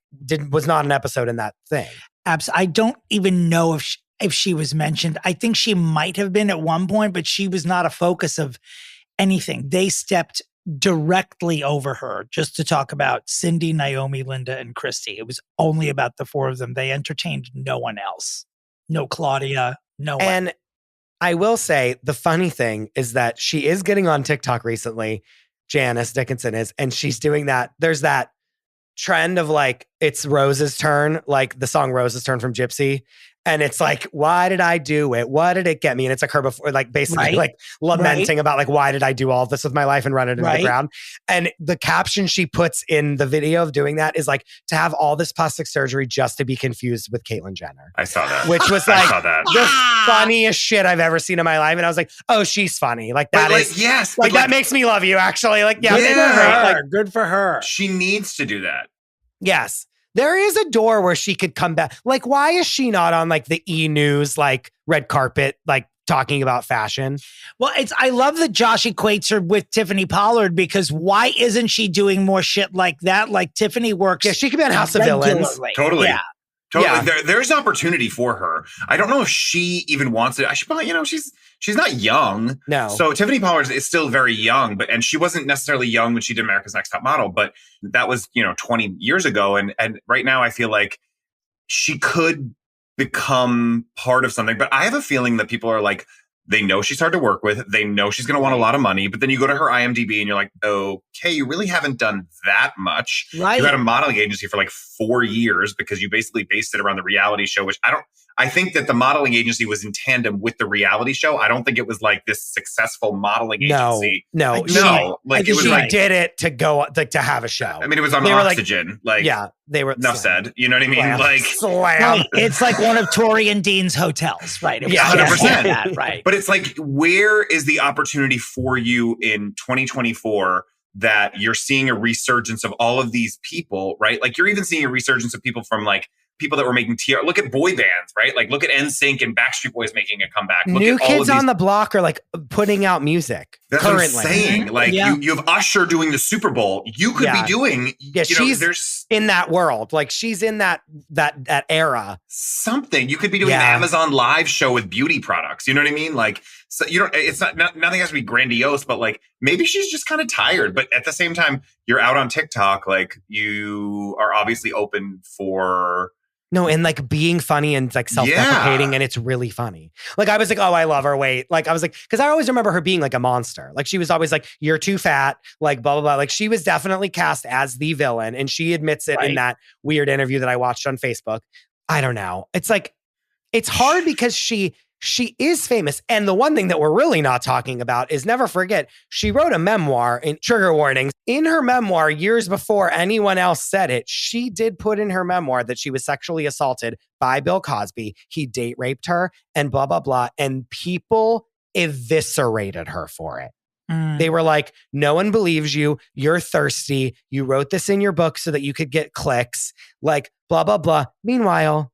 was not an episode in that thing. I don't even know if she was mentioned. I think she might have been at one point, but she was not a focus of anything. They stepped directly over her just to talk about Cindy, Naomi, Linda, and Christy. It was only about the 4 of them. They entertained no one else. No Claudia, no one. And I will say the funny thing is that she is getting on TikTok recently. Janice Dickinson is, and she's doing that. There's that trend of like, it's Rose's turn, like the song Rose's Turn from Gypsy. And it's like, why did I do it? What did it get me? And it's like her before, like basically like lamenting about like, why did I do all this with my life and run it into the ground? And the caption she puts in the video of doing that is like, to have all this plastic surgery just to be confused with Caitlyn Jenner. I saw that. Which was like the funniest shit I've ever seen in my life. And I was like, oh, she's funny. Like that is, yes. Like that makes me love you actually. Like, yeah. Good for her. She needs to do that. Yes. There is a door where she could come back. Like, why is she not on like the E! News, like red carpet, like talking about fashion? Well, I love that Josh equates her with Tiffany Pollard, because why isn't she doing more shit like that? Like Tiffany works. Yeah, she could be on House of Villains. Totally. Yeah. Totally. Yeah. There's opportunity for her. I don't know if she even wants it. I should probably, she's not young. No. So Tiffany Pollard is still very young, and she wasn't necessarily young when she did America's Next Top Model, but that was, 20 years ago. And right now I feel like she could become part of something, but I have a feeling that people are like, they know she's hard to work with. They know she's going to want a lot of money, but then you go to her IMDb and you're like, okay, you really haven't done that much. Right. You had a modeling agency for like 4 years because you basically based it around the reality show, which I think that the modeling agency was in tandem with the reality show. I don't think it was like this successful modeling agency. No. Like it was she like, did it to go like to have a show. I mean, it was on Oxygen. They were enough said. You know what I mean? Slam. Like slam. It's like one of Tori and Dean's hotels, right? 100%. Right. But it's like, where is the opportunity for you in 2024 that you're seeing a resurgence of all of these people, right? Like you're even seeing a resurgence of people from like people that were making TR. Look at boy bands, right? Like look at NSYNC and Backstreet Boys making a comeback. Look New at all Kids of these, on the Block are like putting out music. That's currently. what I'm saying. Like you have Usher doing the Super Bowl. You could be doing. Yeah, she's in that world. Like she's in that era. Something you could be doing an Amazon Live show with beauty products. You know what I mean? Like so you don't. It's not nothing has to be grandiose, but like maybe she's just kind of tired. But at the same time, you're out on TikTok. Like you are obviously open for. No, and like being funny and like self-deprecating, and it's really funny. Like I was like, oh, I love her. Wait, like I was like, because I always remember her being like a monster. Like she was always like, you're too fat, like blah blah blah. Like she was definitely cast as the villain, and she admits it in that weird interview that I watched on Facebook. I don't know. It's like it's hard because she is famous. And the one thing that we're really not talking about is never forget, she wrote a memoir in trigger warnings. In her memoir, years before anyone else said it, she did put in her memoir that she was sexually assaulted by Bill Cosby. He date raped her and blah, blah, blah. And people eviscerated her for it. They were like, no one believes you. You're thirsty. You wrote this in your book so that you could get clicks. Like, blah, blah, blah. Meanwhile,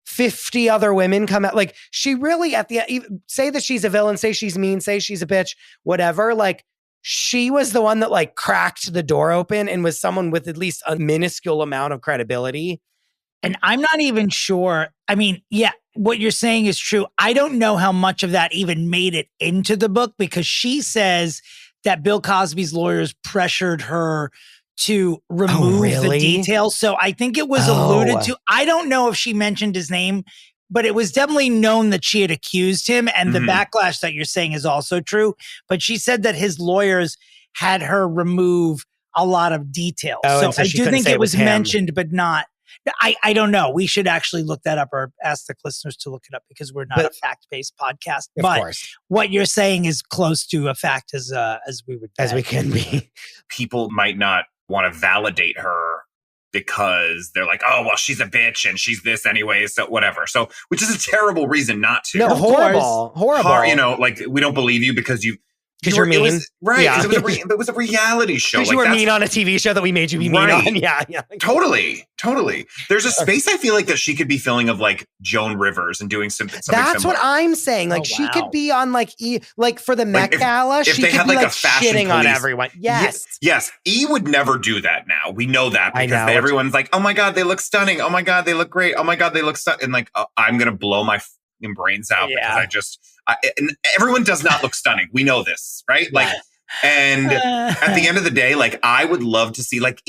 50 other women come out. Like she really at the end, say that she's a villain, say she's mean, say she's a bitch, whatever. Like she was the one that like cracked the door open and was someone with at least a minuscule amount of credibility. And I'm not even sure. I mean, yeah, what you're saying is true. I don't know how much of that even made it into the book because she says that Bill Cosby's lawyers pressured her to remove the details. So I think it was alluded to. I don't know if she mentioned his name, but it was definitely known that she had accused him. And the backlash that you're saying is also true. But she said that his lawyers had her remove a lot of details. So I do think it was mentioned, but not. I don't know. We should actually look that up or ask the listeners to look it up because we're not a fact-based podcast. But what you're saying is close to a fact as we would as we can be. People might not want to validate her because they're like, oh, well, she's a bitch and she's this anyway, so whatever. So, which is a terrible reason not to. No, horrible. You know, like we don't believe you because you're mean. It was a reality show. Because you were mean on a TV show that we made you be mean on. Yeah. Totally. There's a space I feel like that she could be filling of like Joan Rivers and doing something That's similar. what I'm saying. Like she could be on like for the Met Gala. She could be like shitting on everyone. Yes. Yes. E would never do that now. We know that because everyone's like, oh my God, they look stunning. Oh my God, they look great. Oh my God, they look stunning. And like, I'm going to blow my brains out because and everyone does not look stunning. We know this, right? Like, and at the end of the day, like I would love to see like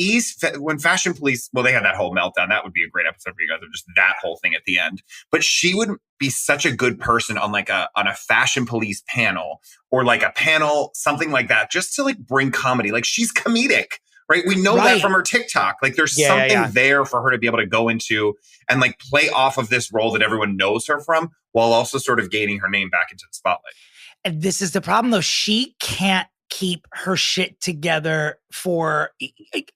when Fashion Police, well, they had that whole meltdown. That would be a great episode for you guys of just that whole thing at the end. But she would be such a good person on like on a Fashion Police panel or like a panel, something like that, just to like bring comedy. Like she's comedic. Right. We know that from her TikTok. Like there's something there for her to be able to go into and like play off of this role that everyone knows her from while also sort of gaining her name back into the spotlight. And this is the problem, though. She can't keep her shit together for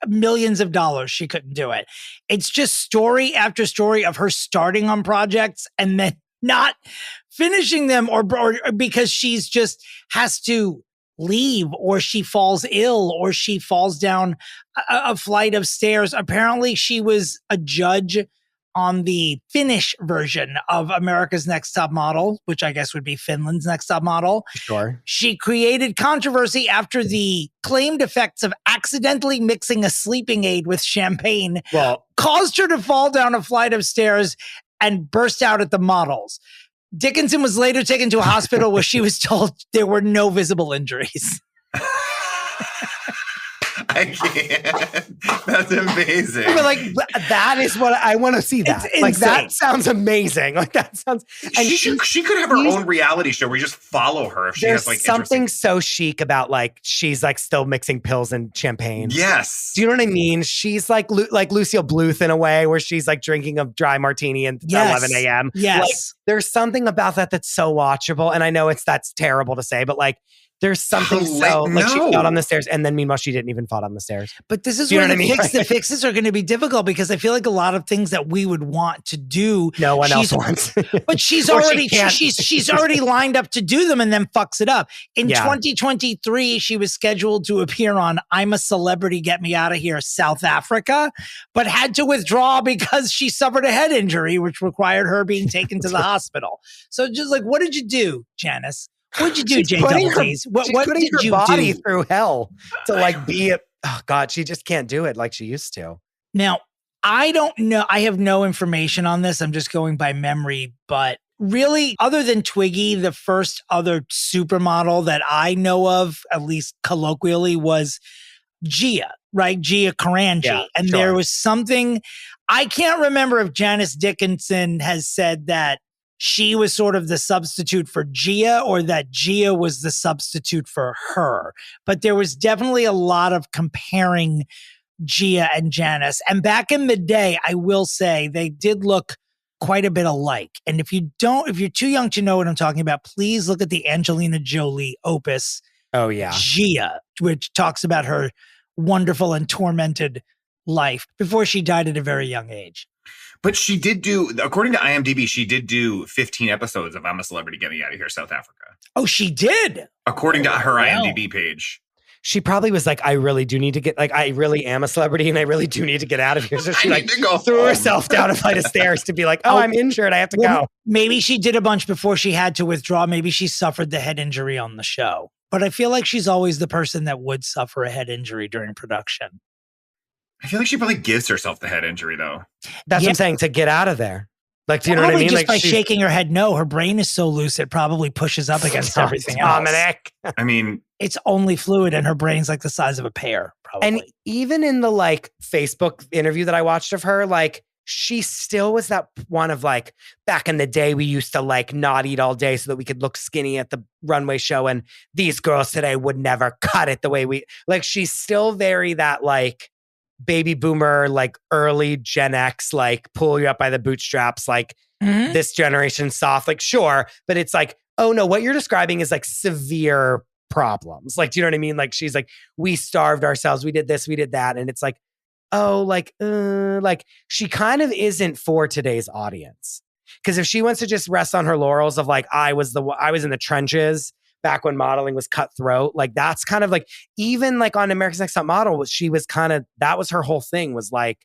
millions of dollars. She couldn't do it. It's just story after story of her starting on projects and then not finishing them or because she's just has to leave or she falls ill or she falls down a flight of stairs. Apparently she was a judge on the Finnish version of America's Next Top Model, which I guess would be Finland's Next Top Model. Sure. She created controversy after the claimed effects of accidentally mixing a sleeping aid with champagne caused her to fall down a flight of stairs and burst out at the models. Dickinson was later taken to a hospital where she was told there were no visible injuries. I can't. That's amazing. But like that is what I want to see. That like that sounds amazing. Like that sounds. And she could have her own reality show where you just follow her. If she has like something so chic about like she's like still mixing pills and champagne. Yes. Do you know what I mean? She's like Lucille Bluth in a way where she's like drinking a dry martini at 11 a.m. Yes. Like, there's something about that that's so watchable. And I know that's terrible to say, but like There's something she fell on the stairs, and then meanwhile she didn't even fall on the stairs. But this is where the fixes are going to be difficult, because I feel like a lot of things that we would want to do, no one else wants. But she's already she's already lined up to do them and then fucks it up. In 2023, she was scheduled to appear on I'm a Celebrity, Get Me Out of Here, South Africa, but had to withdraw because she suffered a head injury, which required her being taken to the hospital. So just like, what did you do, Janice? What'd you do, Jay Double D's? What did her you body do? through hell to like be a, oh God, she just can't do it like she used to. Now, I don't know. I have no information on this. I'm just going by memory. But really, other than Twiggy, the first other supermodel that I know of, at least colloquially, was Gia, right? Gia Karanji. Yeah, and there was something, I can't remember if Janice Dickinson has said that she was sort of the substitute for Gia or that Gia was the substitute for her. But there was definitely a lot of comparing Gia and Janice. And back in the day, I will say they did look quite a bit alike. And if you're too young to know what I'm talking about, please look at the Angelina Jolie opus. Oh yeah. Gia, which talks about her wonderful and tormented life before she died at a very young age. But she did do, according to IMDb, she did do 15 episodes of I'm a Celebrity, Get Me Out of Here, South Africa. Oh, she did? According to her IMDb page. She probably was like, I really do need to get, like, I really am a celebrity and I really do need to get out of here. So she like threw herself down a flight of stairs to be like, oh, I'm injured. I have to go. Maybe she did a bunch before she had to withdraw. Maybe she suffered the head injury on the show. But I feel like she's always the person that would suffer a head injury during production. I feel like she probably gives herself the head injury, though. That's what I'm saying, to get out of there. Like, do you know what I mean? Just like by shaking her head, no. Her brain is so loose, it probably pushes up against everything else. Dominick. I mean, it's only fluid and her brain's like the size of a pear, probably. And even in the like Facebook interview that I watched of her, like she still was that one of like, back in the day, we used to like not eat all day so that we could look skinny at the runway show. And these girls today would never cut it the way we, like, she's still very that like, baby boomer, like early Gen X, like pull you up by the bootstraps, like this generation soft, like sure. But it's like, oh no, what you're describing is like severe problems. Like, do you know what I mean? Like she's like, we starved ourselves. We did this, we did that. And it's like, oh, like she kind of isn't for today's audience. Because if she wants to just rest on her laurels of like, I was in the trenches back when modeling was cutthroat, like that's kind of like, even like on America's Next Top Model, she was kind of, that was her whole thing, was like,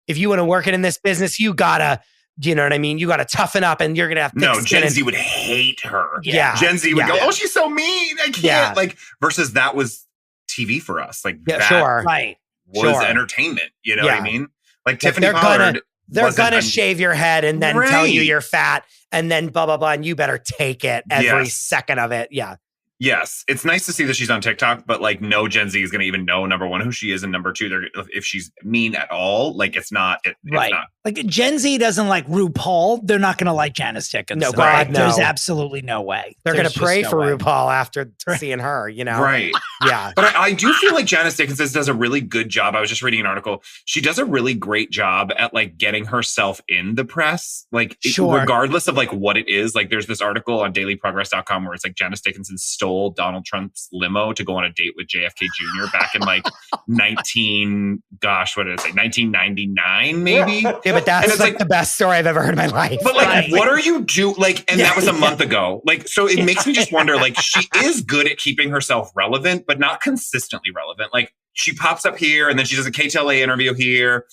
if you want to work it in this business, you gotta, you know what I mean? You gotta toughen up and you're gonna have no, Gen Z would hate her. Yeah. Gen Z would go, oh, she's so mean. I can't. Like, versus that was TV for us. Like, that right. was entertainment. You know what I mean? Like Tiffany Pollard. They're gonna shave your head and then tell you you're fat and then blah, blah, blah. And you better take it every second of it. Yeah. Yes. It's nice to see that she's on TikTok, but like no Gen Z is going to even know, number one, who she is. And number two, if she's mean at all, like it's not. It's not. Like Gen Z doesn't like RuPaul. They're not going to like Janice Dickinson. No, God, no. There's absolutely no way. They're going to pray for RuPaul after seeing her, you know? Right. Yeah. But I do feel like Janice Dickinson does a really good job. I was just reading an article. She does a really great job at like getting herself in the press, like regardless of like what it is. Like there's this article on dailyprogress.com where it's like Janice Dickinson stole Donald Trump's limo to go on a date with JFK Jr. back in like 1999 maybe. Yeah, but that's like the best story I've ever heard in my life. But like, what are you do? Like, and that was a month ago. Like, so it makes me just wonder, like, she is good at keeping herself relevant, but not consistently relevant. Like she pops up here and then she does a KTLA interview here.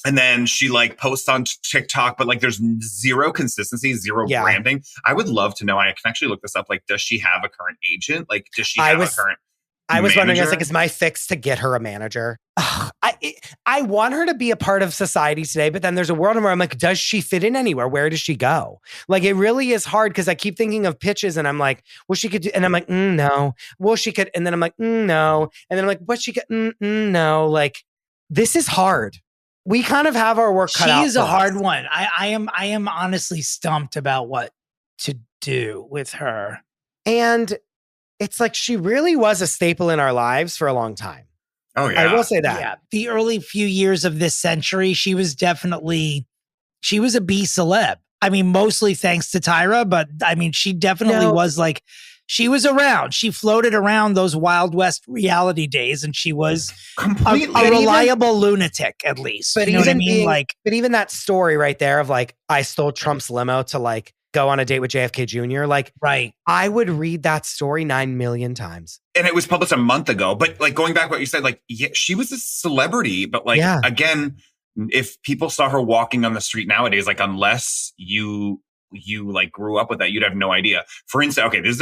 And then she like posts on TikTok, but like there's zero consistency, zero branding. I would love to know. I can actually look this up. Like, does she have a current agent? Like, does she have a current I was manager? wondering, I was like, is my fix to get her a manager? I want her to be a part of society today, but then there's a world where I'm like, does she fit in anywhere? Where does she go? Like, it really is hard because I keep thinking of pitches and I'm like, well, she could do, and I'm like, no. Well, she could, and then I'm like, no. And then I'm like, what she could, no. Like, this is hard. We kind of have our work cut out. She's a hard one. I am honestly stumped about what to do with her. And it's like she really was a staple in our lives for a long time. Oh, yeah. I will say that. Yeah. The early few years of this century, she was a B celeb. I mean, mostly thanks to Tyra, but I mean, she definitely was like, She was around. She floated around those Wild West reality days, and she was a reliable lunatic, at least. But you know what I mean? But even that story right there of like, I stole Trump's limo to like go on a date with JFK Jr. Like, right. I would read that story 9 million times. And it was published a month ago. But like going back to what you said, like, yeah, she was a celebrity, but like, again, if people saw her walking on the street nowadays, like unless you like grew up with that, you'd have no idea. For instance, okay, this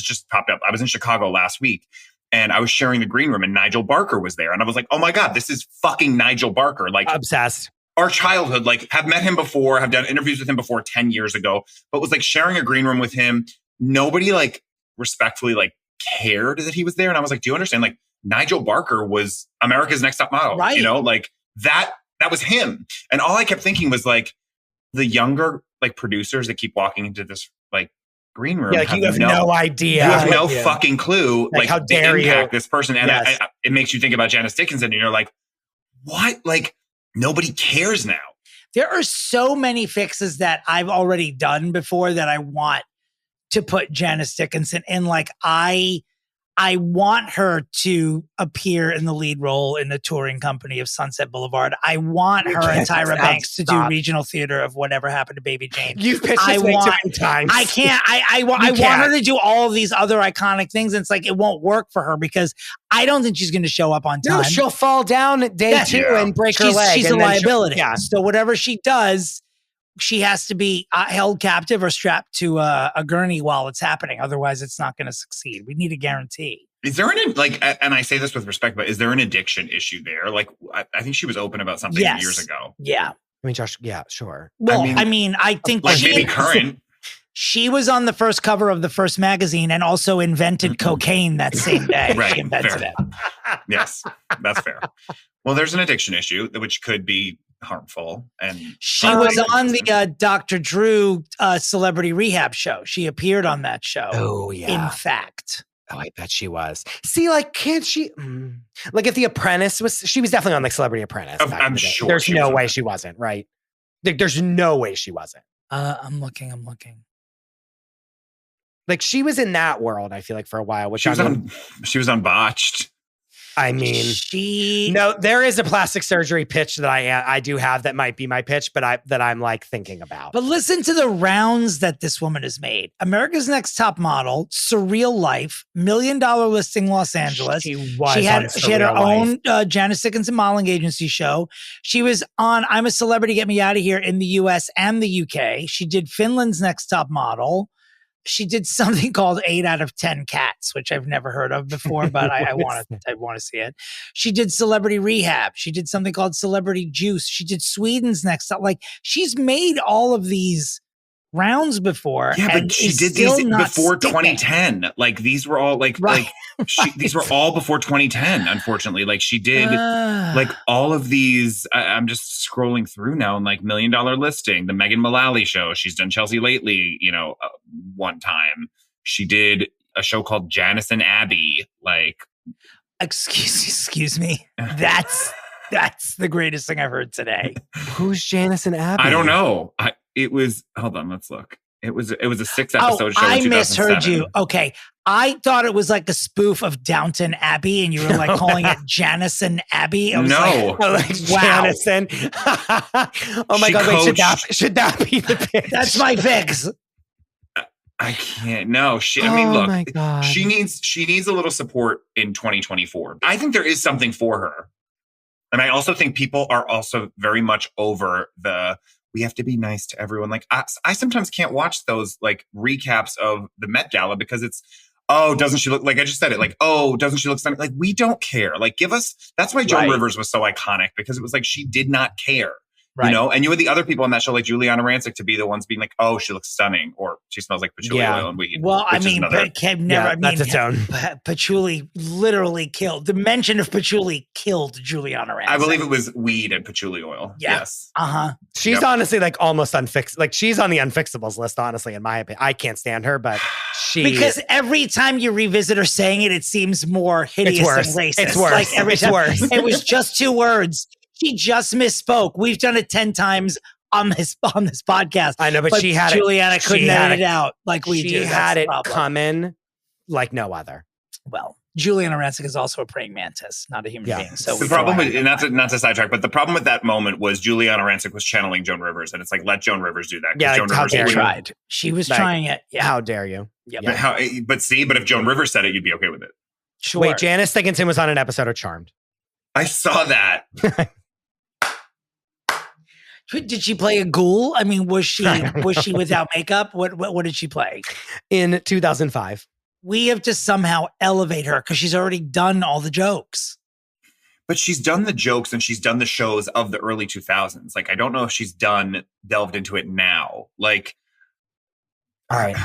just popped up. I was in Chicago last week and I was sharing the green room and Nigel Barker was there. And I was like, oh my God, this is fucking Nigel Barker. Like obsessed. Our childhood, like have met him before, have done interviews with him before 10 years ago, but was like sharing a green room with him. Nobody like respectfully like cared that he was there. And I was like, do you understand? Like Nigel Barker was America's Next Top Model, right? You know, like that was him. And all I kept thinking was like the younger like producers that keep walking into this like green room. Yeah, like you have no idea. You have no fucking clue. Like how dare the impact you? This person. And it makes you think about Janice Dickinson and you're like, what? Like nobody cares now. There are so many fixes that I've already done before that I want to put Janice Dickinson in. Like I want her to appear in the lead role in the touring company of Sunset Boulevard. I want her and Tyra Banks to do regional theater of Whatever Happened to Baby Jane. You've pitched this way too many times. I can't. I want her to do all of these other iconic things. And it's like, it won't work for her because I don't think she's going to show up on time. No, she'll fall down at day 2 and break her leg. She's a liability. So whatever she does, she has to be held captive or strapped to a gurney while it's happening. Otherwise, it's not going to succeed. We need a guarantee. Is there and I say this with respect, but is there an addiction issue there? Like, I think she was open about something years ago. Yeah. I mean, Josh, yeah, sure. Well, I think like maybe current. She was on the first cover of the first magazine and also invented cocaine that same day. Right. She invented it. Yes, that's fair. Well, there's an addiction issue which could be harmful. And she was on the Dr. Drew Celebrity Rehab show. She appeared on that show. Oh, yeah. In fact. Oh, I bet she was. See, like, can't she? Like, if The Apprentice she was definitely on like Celebrity Apprentice. I'm sure. There's no way she wasn't, right? There's no way she wasn't. I'm looking. Like, she was in that world, I feel like, for a while. Which she was on Botched. I mean, no, there is a plastic surgery pitch that I do have that might be my pitch, but that I'm like thinking about. But listen to the rounds that this woman has made: America's Next Top Model, Surreal Life, $1 Million Listing Los Angeles. She had her own Janice Dickinson modeling agency show. She was on I'm a Celebrity, Get Me Out of Here in the U.S. and the UK. She did Finland's Next Top Model. She did something called 8 out of 10 Cats, which I've never heard of before, but I want to see it. She did Celebrity Rehab. She did something called Celebrity Juice. She did Sweden's Next Top. Like, she's made all of these rounds before. Yeah, but she did these before 2010. Like, these were all these were all before 2010, unfortunately. Like, she did like all of these. I'm just scrolling through now and like $1 Million Listing, the Megan Mullally show. She's done Chelsea Lately, one time. She did a show called Janice and Abby. Like, excuse me. That's the greatest thing I've heard today. Who's Janice and Abby? I don't know. Hold on, let's look. It was a 6-episode show. I misheard you. Okay. I thought it was like a spoof of Downton Abbey and you were like calling it Janice and Abby. I was no. Wow. Janice and oh my God, wait, should that be the pitch? That's my fix. I can't. No, I mean, look, my God. she needs a little support in 2024. I think there is something for her. And I also think people are also very much over we have to be nice to everyone. Like, I sometimes can't watch those like recaps of the Met Gala because it's, oh, doesn't she look, like I just said it, like, oh, doesn't she look stunning? Like, we don't care. Like, that's why Joan Rivers was so iconic, because it was like, she did not care. Right. And you had the other people on that show, like Juliana Rancic, to be the ones being like, "Oh, she looks stunning," or "She smells like patchouli oil and weed." Well, I mean, that's its own. Patchouli literally killed. The mention of patchouli killed Juliana Rancic. I believe it was weed and patchouli oil. Yeah. Yes. She's honestly like almost unfixed. Like, she's on the unfixables list. Honestly, in my opinion, I can't stand her, but because every time you revisit her saying it, it seems more hideous and racist. It's worse. Like every time, it was just 2 words. She just misspoke. We've done it 10 times on this podcast. I know, but she had Juliana couldn't edit it out like we do. She had it coming like no other. Well, Juliana Rancic is also a praying mantis, not a human being. So the problem with, not to sidetrack, but the problem with that moment was Juliana Rancic was channeling Joan Rivers, and it's like, let Joan Rivers do that. Yeah, Joan how Rivers dare you. tried. She was trying it. Yeah. How dare you? Yep. Yeah. But if Joan Rivers said it, you'd be okay with it. Sure. Wait, Janice Dickinson was on an episode of Charmed. I saw that. Did she play a ghoul? I mean, was she without makeup? What did she play? In 2005. We have to somehow elevate her because she's already done all the jokes. But she's done the jokes and she's done the shows of the early 2000s. Like, I don't know if she's delved into it now. Like, all right.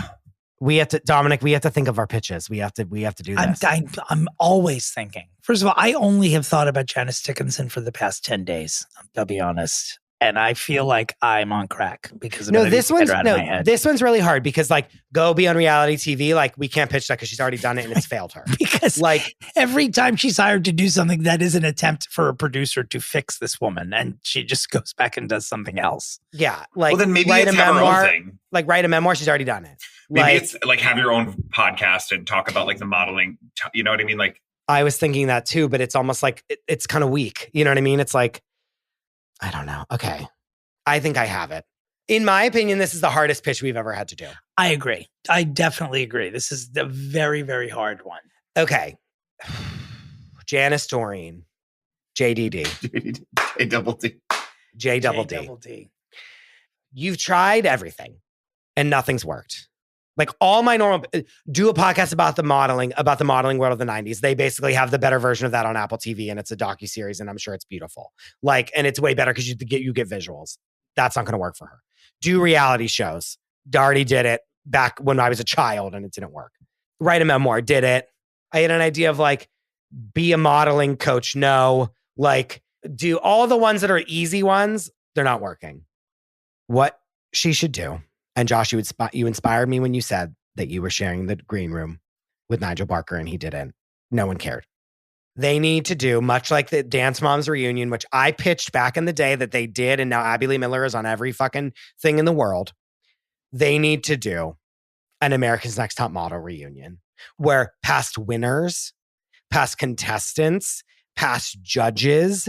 Dominic, we have to think of our pitches. We have to do this. I'm always thinking. First of all, I only have thought about Janice Dickinson for the past 10 days. I'll be honest. And I feel like I'm on crack because of this one's really hard because like go be on reality TV. Like we can't pitch that because she's already done it and it's failed her. Because like every time she's hired to do something, that is an attempt for a producer to fix this woman, and she just goes back and does something else. Yeah, like well, then maybe write it's a memoir. Her own thing. Like write a memoir. She's already done it. Maybe it's like have your own podcast and talk about like the modeling. You know what I mean? Like I was thinking that too, but it's almost like it's kind of weak. You know what I mean? It's like I don't know. Okay. I think I have it. In my opinion, this is the hardest pitch we've ever had to do. I agree. I definitely agree. This is the very, very hard one. Okay. Janice Doreen. JDD. JDD. You've tried everything and nothing's worked. Like all my normal, do a podcast about the modeling world of the 90s. They basically have the better version of that on Apple TV and it's a docuseries and I'm sure it's beautiful. Like, and it's way better because you get visuals. That's not going to work for her. Do reality shows. Darty did it back when I was a child and it didn't work. Write a memoir. Did it. I had an idea of like, be a modeling coach. No. Like, do all the ones that are easy ones. They're not working. What she should do. And Josh, you inspired me when you said that you were sharing the green room with Nigel Barker and he didn't. No one cared. They need to do, much like the Dance Moms reunion, which I pitched back in the day that they did, and now Abby Lee Miller is on every fucking thing in the world. They need to do an America's Next Top Model reunion where past winners, past contestants, past judges,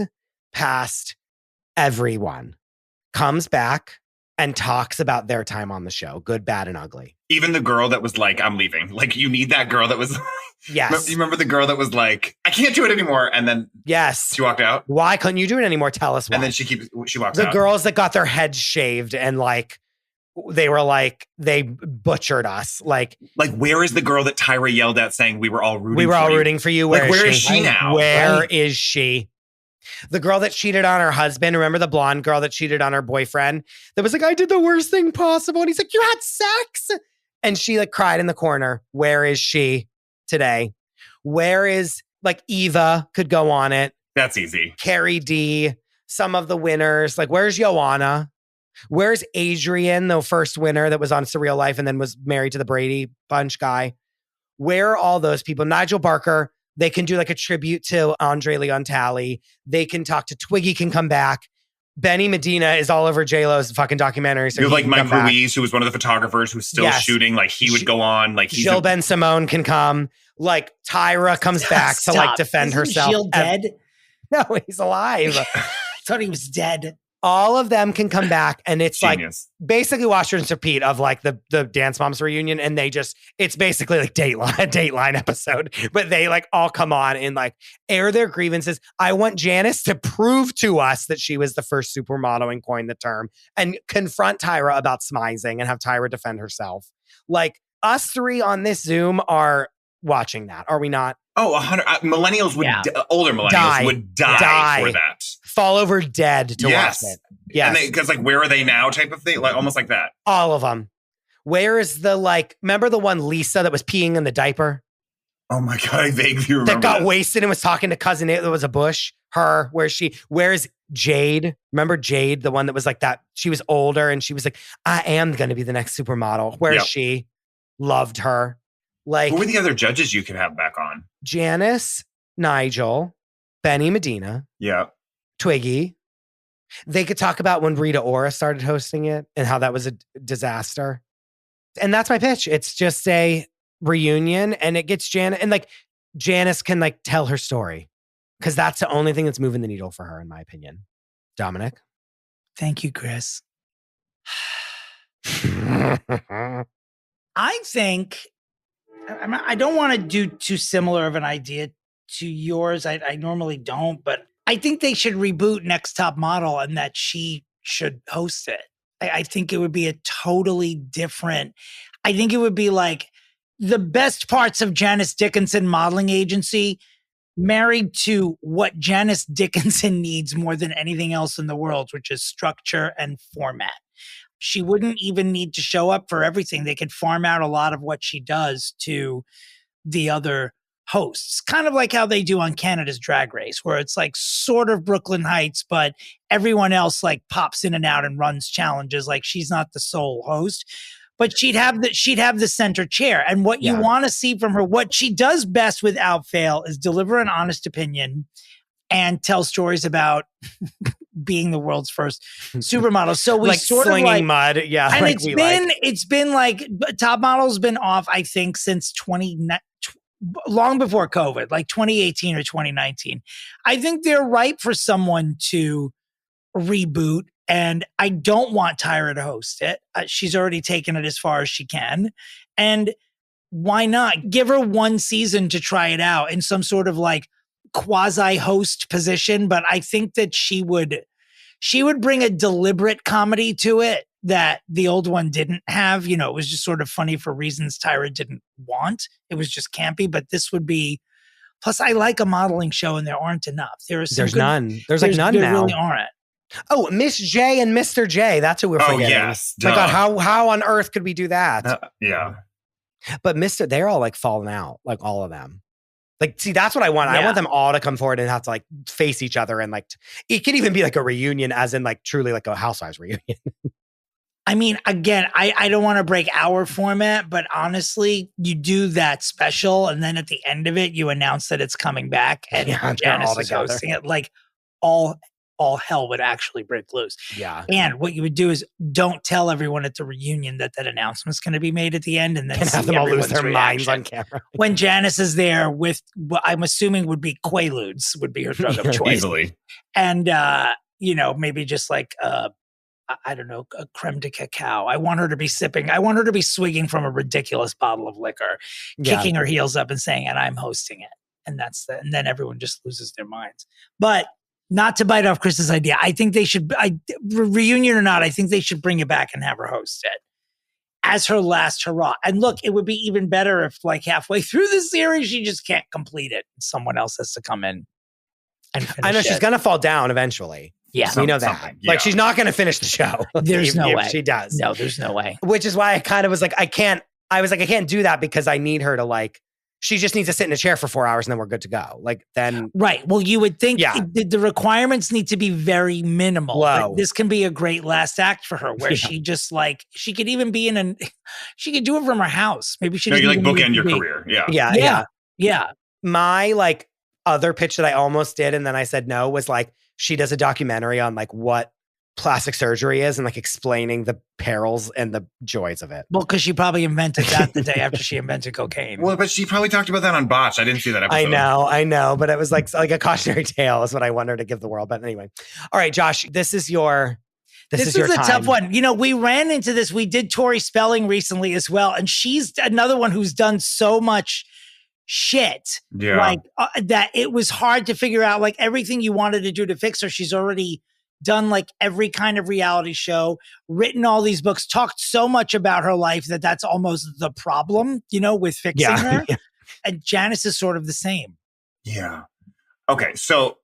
past everyone comes back and talks about their time on the show, good, bad, and ugly. Even the girl that was like, I'm leaving. Like, you need that girl that was... Yes. You remember the girl that was like, I can't do it anymore. And then yes, she walked out. Why couldn't you do it anymore? Tell us why. And then she walks out. The out. girls that got their heads shaved and like, they were like, they butchered us. Like, where is the girl that Tyra yelled at saying we were all rooting for you? We were all rooting for you. Where is she now? Where is she? The girl that cheated on her husband. Remember the blonde girl that cheated on her boyfriend? That was like, I did the worst thing possible. And he's like, you had sex? And she like cried in the corner. Where is she today? Where is like Eva could go on it. That's easy. Carrie D, some of the winners. Like, where's Joanna? Where's Adrian, the first winner that was on Surreal Life and then was married to the Brady Bunch guy? Where are all those people? Nigel Barker, they can do like a tribute to Andre Leon Talley. They can talk to Twiggy, can come back. Benny Medina is all over J-Lo's fucking documentary. So you have like Mike Ruiz, who was one of the photographers who's still shooting. Like he would go on. Like Jill Ben Simone can come. Like Tyra comes back to like defend herself. Jill dead? No, he's alive. I thought he was dead. All of them can come back, and it's Genius. Like basically watch and repeat of like the Dance Moms reunion, and it's basically like Dateline episode, but they like all come on and like air their grievances. I want Janice to prove to us that she was the first supermodel and coined the term, and confront Tyra about smizing and have Tyra defend herself. Like us three on this Zoom are watching that, are we not? Oh, 100 millennials would older millennials would die for that. Fall over dead to watch it. Yes. Because like, where are they now type of thing? Like almost like that. All of them. Where is the like, remember the one Lisa that was peeing in the diaper? Oh my God, I vaguely remember that. Got wasted and was talking to cousin it. There was a bush. Her, where's Jade? Remember Jade, the one that was like that? She was older and she was like, I am going to be the next supermodel. Where is she? Loved her. Like, who were the other judges you could have back on? Janice, Nigel, Benny Medina. Yeah. Twiggy. They could talk about when Rita Ora started hosting it and how that was a disaster. And that's my pitch. It's just reunion, and it gets Janice, and like Janice can like tell her story, because that's the only thing that's moving the needle for her, in my opinion. Dominic? Thank you, Chris. I think, I don't want to do too similar of an idea to yours. I normally don't, but I think they should reboot Next Top Model and that she should host it. I think it would be a totally different, I think it would be like the best parts of Janice Dickinson modeling agency married to what Janice Dickinson needs more than anything else in the world, which is structure and format. She wouldn't even need to show up for everything. They could farm out a lot of what she does to the other hosts, kind of like how they do on Canada's Drag Race, where it's like sort of Brooklyn Heights, but everyone else like pops in and out and runs challenges. Like she's not the sole host, but she'd have the center chair. And what you want to see from her, what she does best without fail, is deliver an honest opinion and tell stories about being the world's first supermodel. So we like sort slinging of like mud. Yeah. and like it's been like Top Model's been off, I think, since long before COVID, like 2018 or 2019. I think they're ripe for someone to reboot, and I don't want Tyra to host it. She's already taken it as far as she can. And why not give her one season to try it out in some sort of like quasi-host position? But I think that she would bring a deliberate comedy to it that the old one didn't have. You know, it was just sort of funny for reasons Tyra didn't want. It was just campy, but this would be, plus I like a modeling show and there aren't enough. There's none. There's like none now. There really aren't. Oh, Miss J and Mr. J. That's who we're forgetting. Oh, yes. My God, how on earth could we do that? Yeah. But they're all like falling out, like all of them. Like, see, that's what I want. Yeah. I want them all to come forward and have to like face each other. And like, it could even be like a reunion, as in like truly like a Housewives reunion. I mean, again, I don't want to break our format, but honestly, you do that special, and then at the end of it, you announce that it's coming back, and Janice is hosting it. Like all hell would actually break loose. Yeah. And what you would do is don't tell everyone at the reunion that announcement is going to be made at the end, and then have them all lose their minds on camera. When Janice is there with what I'm assuming would be Quaaludes, would be her drug of choice. Easily. And, maybe just like, I don't know, a creme de cacao. I want her to be swigging from a ridiculous bottle of liquor, kicking her heels up and saying, and I'm hosting it. And and then everyone just loses their minds. But not to bite off Chris's idea, I think they should, reunion or not, I think they should bring it back and have her host it as her last hurrah. And look, it would be even better if like halfway through the series, she just can't complete it. Someone else has to come in and finish I know it. She's going to fall down eventually. Yeah. We know that. Yeah. Like, she's not going to finish the show. There's no way. She does. No, there's no way. Which is why I kind of was like, I can't do that, because I need her to like, she just needs to sit in a chair for 4 hours and then we're good to go. Like then. Right. Well, you would think the requirements need to be very minimal. Low. Like, this can be a great last act for her where she just like, she could even be she could do it from her house. Maybe she you like bookend your career. Yeah. My like other pitch that I almost did and then I said no was like, she does a documentary on like what plastic surgery is and like explaining the perils and the joys of it. Well, because she probably invented that the day after she invented cocaine. Well, but she probably talked about that on Botch. I didn't see that episode. I know, but it was like a cautionary tale is what I want her to give the world. But anyway, all right, Josh, this is your This is a tough one. You know, we ran into this. We did Tori Spelling recently as well, and she's another one who's done so much shit, like that it was hard to figure out like everything you wanted to do to fix her. She's already done like every kind of reality show, written all these books, talked so much about her life that's almost the problem, you know, with fixing her. And Janice is sort of the same. Yeah. Okay. So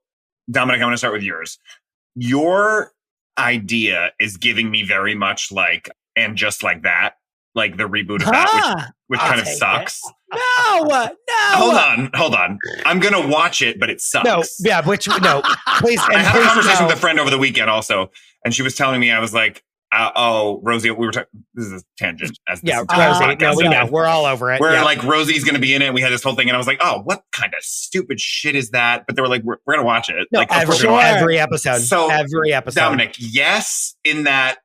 Dominic, I want to start with yours. Your idea is giving me very much like, and just like that, like the reboot of that, which kind of sucks. No. Hold on. I'm going to watch it, but it sucks. Please. I had a conversation with a friend over the weekend also, and she was telling me, I was like, Rosie, we were talking, this is a tangent. Rosie, we know. We're all over it. We're like, Rosie's going to be in it. We had this whole thing, and I was like, oh, what kind of stupid shit is that? But they were like, we're going to watch it. No, like, every episode. So, every episode. Dominic, yes, in that,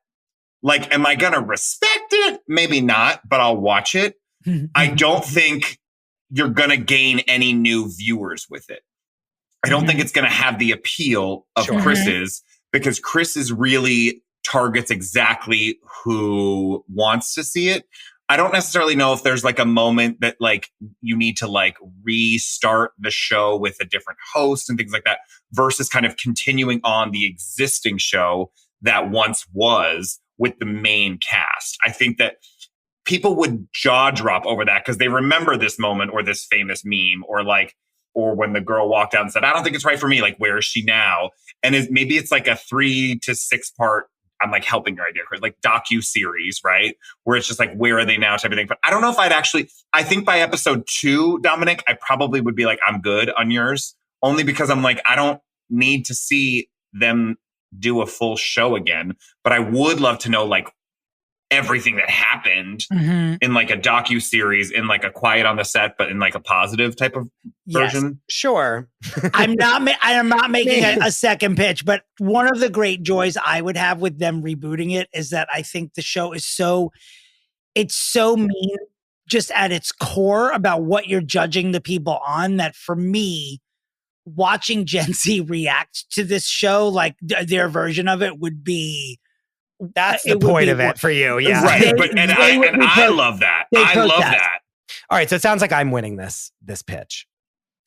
like, am I going to respect it? Maybe not, but I'll watch it. I don't think you're going to gain any new viewers with it. I don't think it's going to have the appeal of Chris's, because Chris's really targets exactly who wants to see it. I don't necessarily know if there's like a moment that like you need to like restart the show with a different host and things like that versus kind of continuing on the existing show that once was with the main cast. I think that people would jaw drop over that because they remember this moment or this famous meme or when the girl walked out and said, I don't think it's right for me. Like, where is she now? And maybe it's like a 3 to 6 part, I'm like helping your idea, Chris, like docu-series, right? Where it's just like, where are they now type of thing. But I don't know if I think by episode 2, Dominic, I probably would be like, I'm good on yours. Only because I'm like, I don't need to see them do a full show again. But I would love to know like everything that happened in like a docu-series, in like a quiet on the set, but in like a positive type of version. Sure. I am not making a second pitch, but one of the great joys I would have with them rebooting it is that I think the show is it's so mean just at its core about what you're judging the people on, that for me, watching Gen Z react to this show, like their version of it would be, that's the point of it for you. Yeah. Right. I love that. I love that. All right. So it sounds like I'm winning this pitch.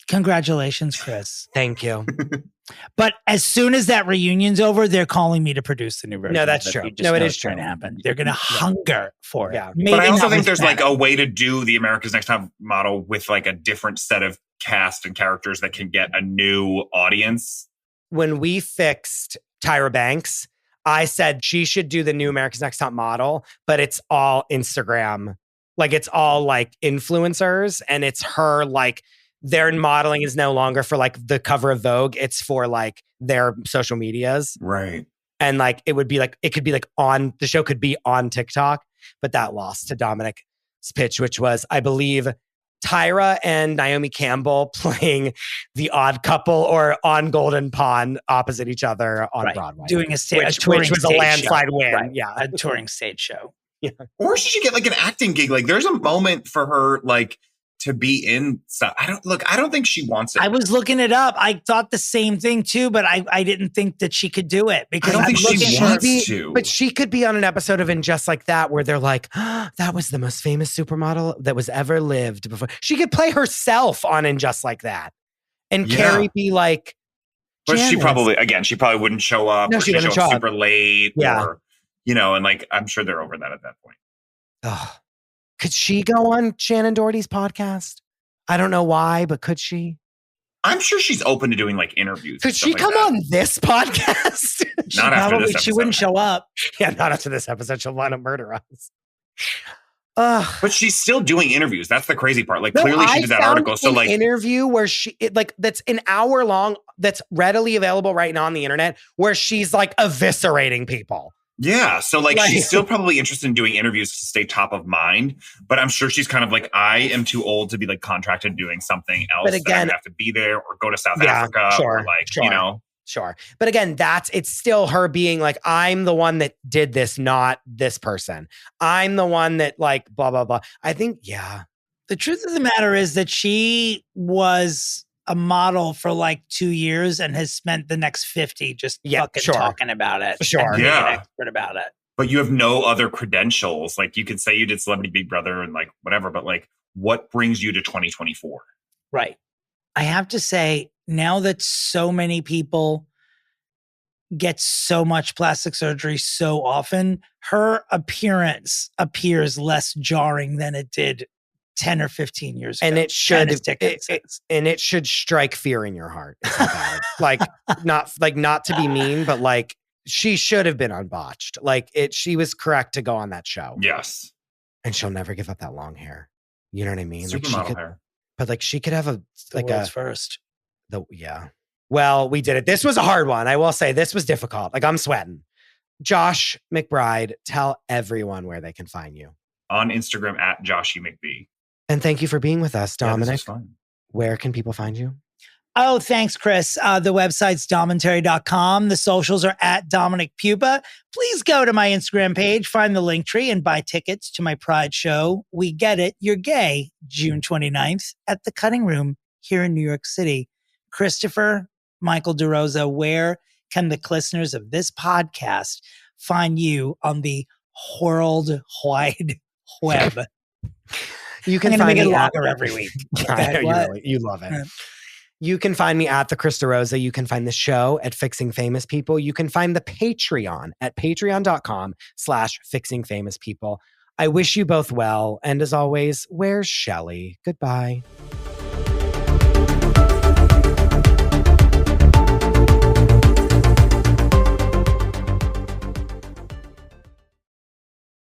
Congratulations, Chris. Thank you. But as soon as that reunion's over, they're calling me to produce the new version. No, that's true. No, it is trying to happen. They're going to hunger for it. Yeah. Maybe but I also think there's like a way to do the America's Next Top Model with like a different set of cast and characters that can get a new audience. When we fixed Tyra Banks, I said she should do the new America's Next Top Model, but it's all Instagram. Like it's all like influencers, and it's her like their modeling is no longer for like the cover of Vogue. It's for like their social medias. Right. And like it would be like, it could be like on the show could be on TikTok, but that lost to Dominick's pitch, which was, I believe, Tyra and Naomi Campbell playing the Odd Couple or on Golden Pond opposite each other on Broadway. Doing which was a landslide win. Right. Yeah. A touring stage show. Yeah. Or she should get like an acting gig. Like there's a moment for her like to be in stuff. I don't think she wants it. I was looking it up. I thought the same thing too, but I didn't think that she could do it because I don't think she wants to. But she could be on an episode of In Just Like That where they're like, that was the most famous supermodel that was ever lived before. She could play herself on In Just Like That. And Carrie be like, but Janice. she probably wouldn't show up. No, or she wouldn't show up super late. Yeah. Or, and like, I'm sure they're over that at that point. Oh, could she go on Shannon Doherty's podcast? I don't know why, but could she? I'm sure she's open to doing like interviews. Could she come on this podcast? Not after this episode. She wouldn't show up. Yeah, not after this episode. She'll want to murder us. But she's still doing interviews. That's the crazy part. Like clearly she did that article. So like interview where that's an hour long, that's readily available right now on the internet, where she's like eviscerating people. Yeah. So like she's still probably interested in doing interviews to stay top of mind, but I'm sure she's kind of like, I am too old to be like contracted doing something else. But again, I have to be there or go to South Africa or like, Sure. But again, it's still her being like, I'm the one that did this, not this person. I'm the one that like, blah, blah, blah. I think, the truth of the matter is that she was a model for like 2 years and has spent the next 50 just fucking talking about it. Sure. Being an expert about it. But you have no other credentials. Like you could say you did Celebrity Big Brother and like whatever, but like what brings you to 2024? Right. I have to say, now that so many people get so much plastic surgery so often, her appearance appears less jarring than it did 10 or 15 years ago. And it should strike fear in your heart. like not to be mean, but like she should have been unbotched. Like she was correct to go on that show. Yes. And she'll never give up that long hair. You know what I mean? Supermodel hair. But like she could have first. Well, we did it. This was a hard one. I will say this was difficult. Like I'm sweating. Josh McBride, tell everyone where they can find you. On Instagram at Joshy McB. And thank you for being with us, Dominick. Yeah, this was fun. Where can people find you? Oh, thanks, Chris. The website's domentary.com. The socials are at Dominick Pupa. Please go to my Instagram page, find the link tree, and buy tickets to my Pride show, We Get It, You're Gay, June 29th at the Cutting Room here in New York City. Christopher, Michael DeRosa, where can the listeners of this podcast find you on the world wide web? You can find me longer every week. Okay, you love it. You can find me at the Chris DeRosa. You can find the show at Fixing Famous People. You can find the Patreon at patreon.com/Fixing Famous People. I wish you both well. And as always, where's Shelley? Goodbye.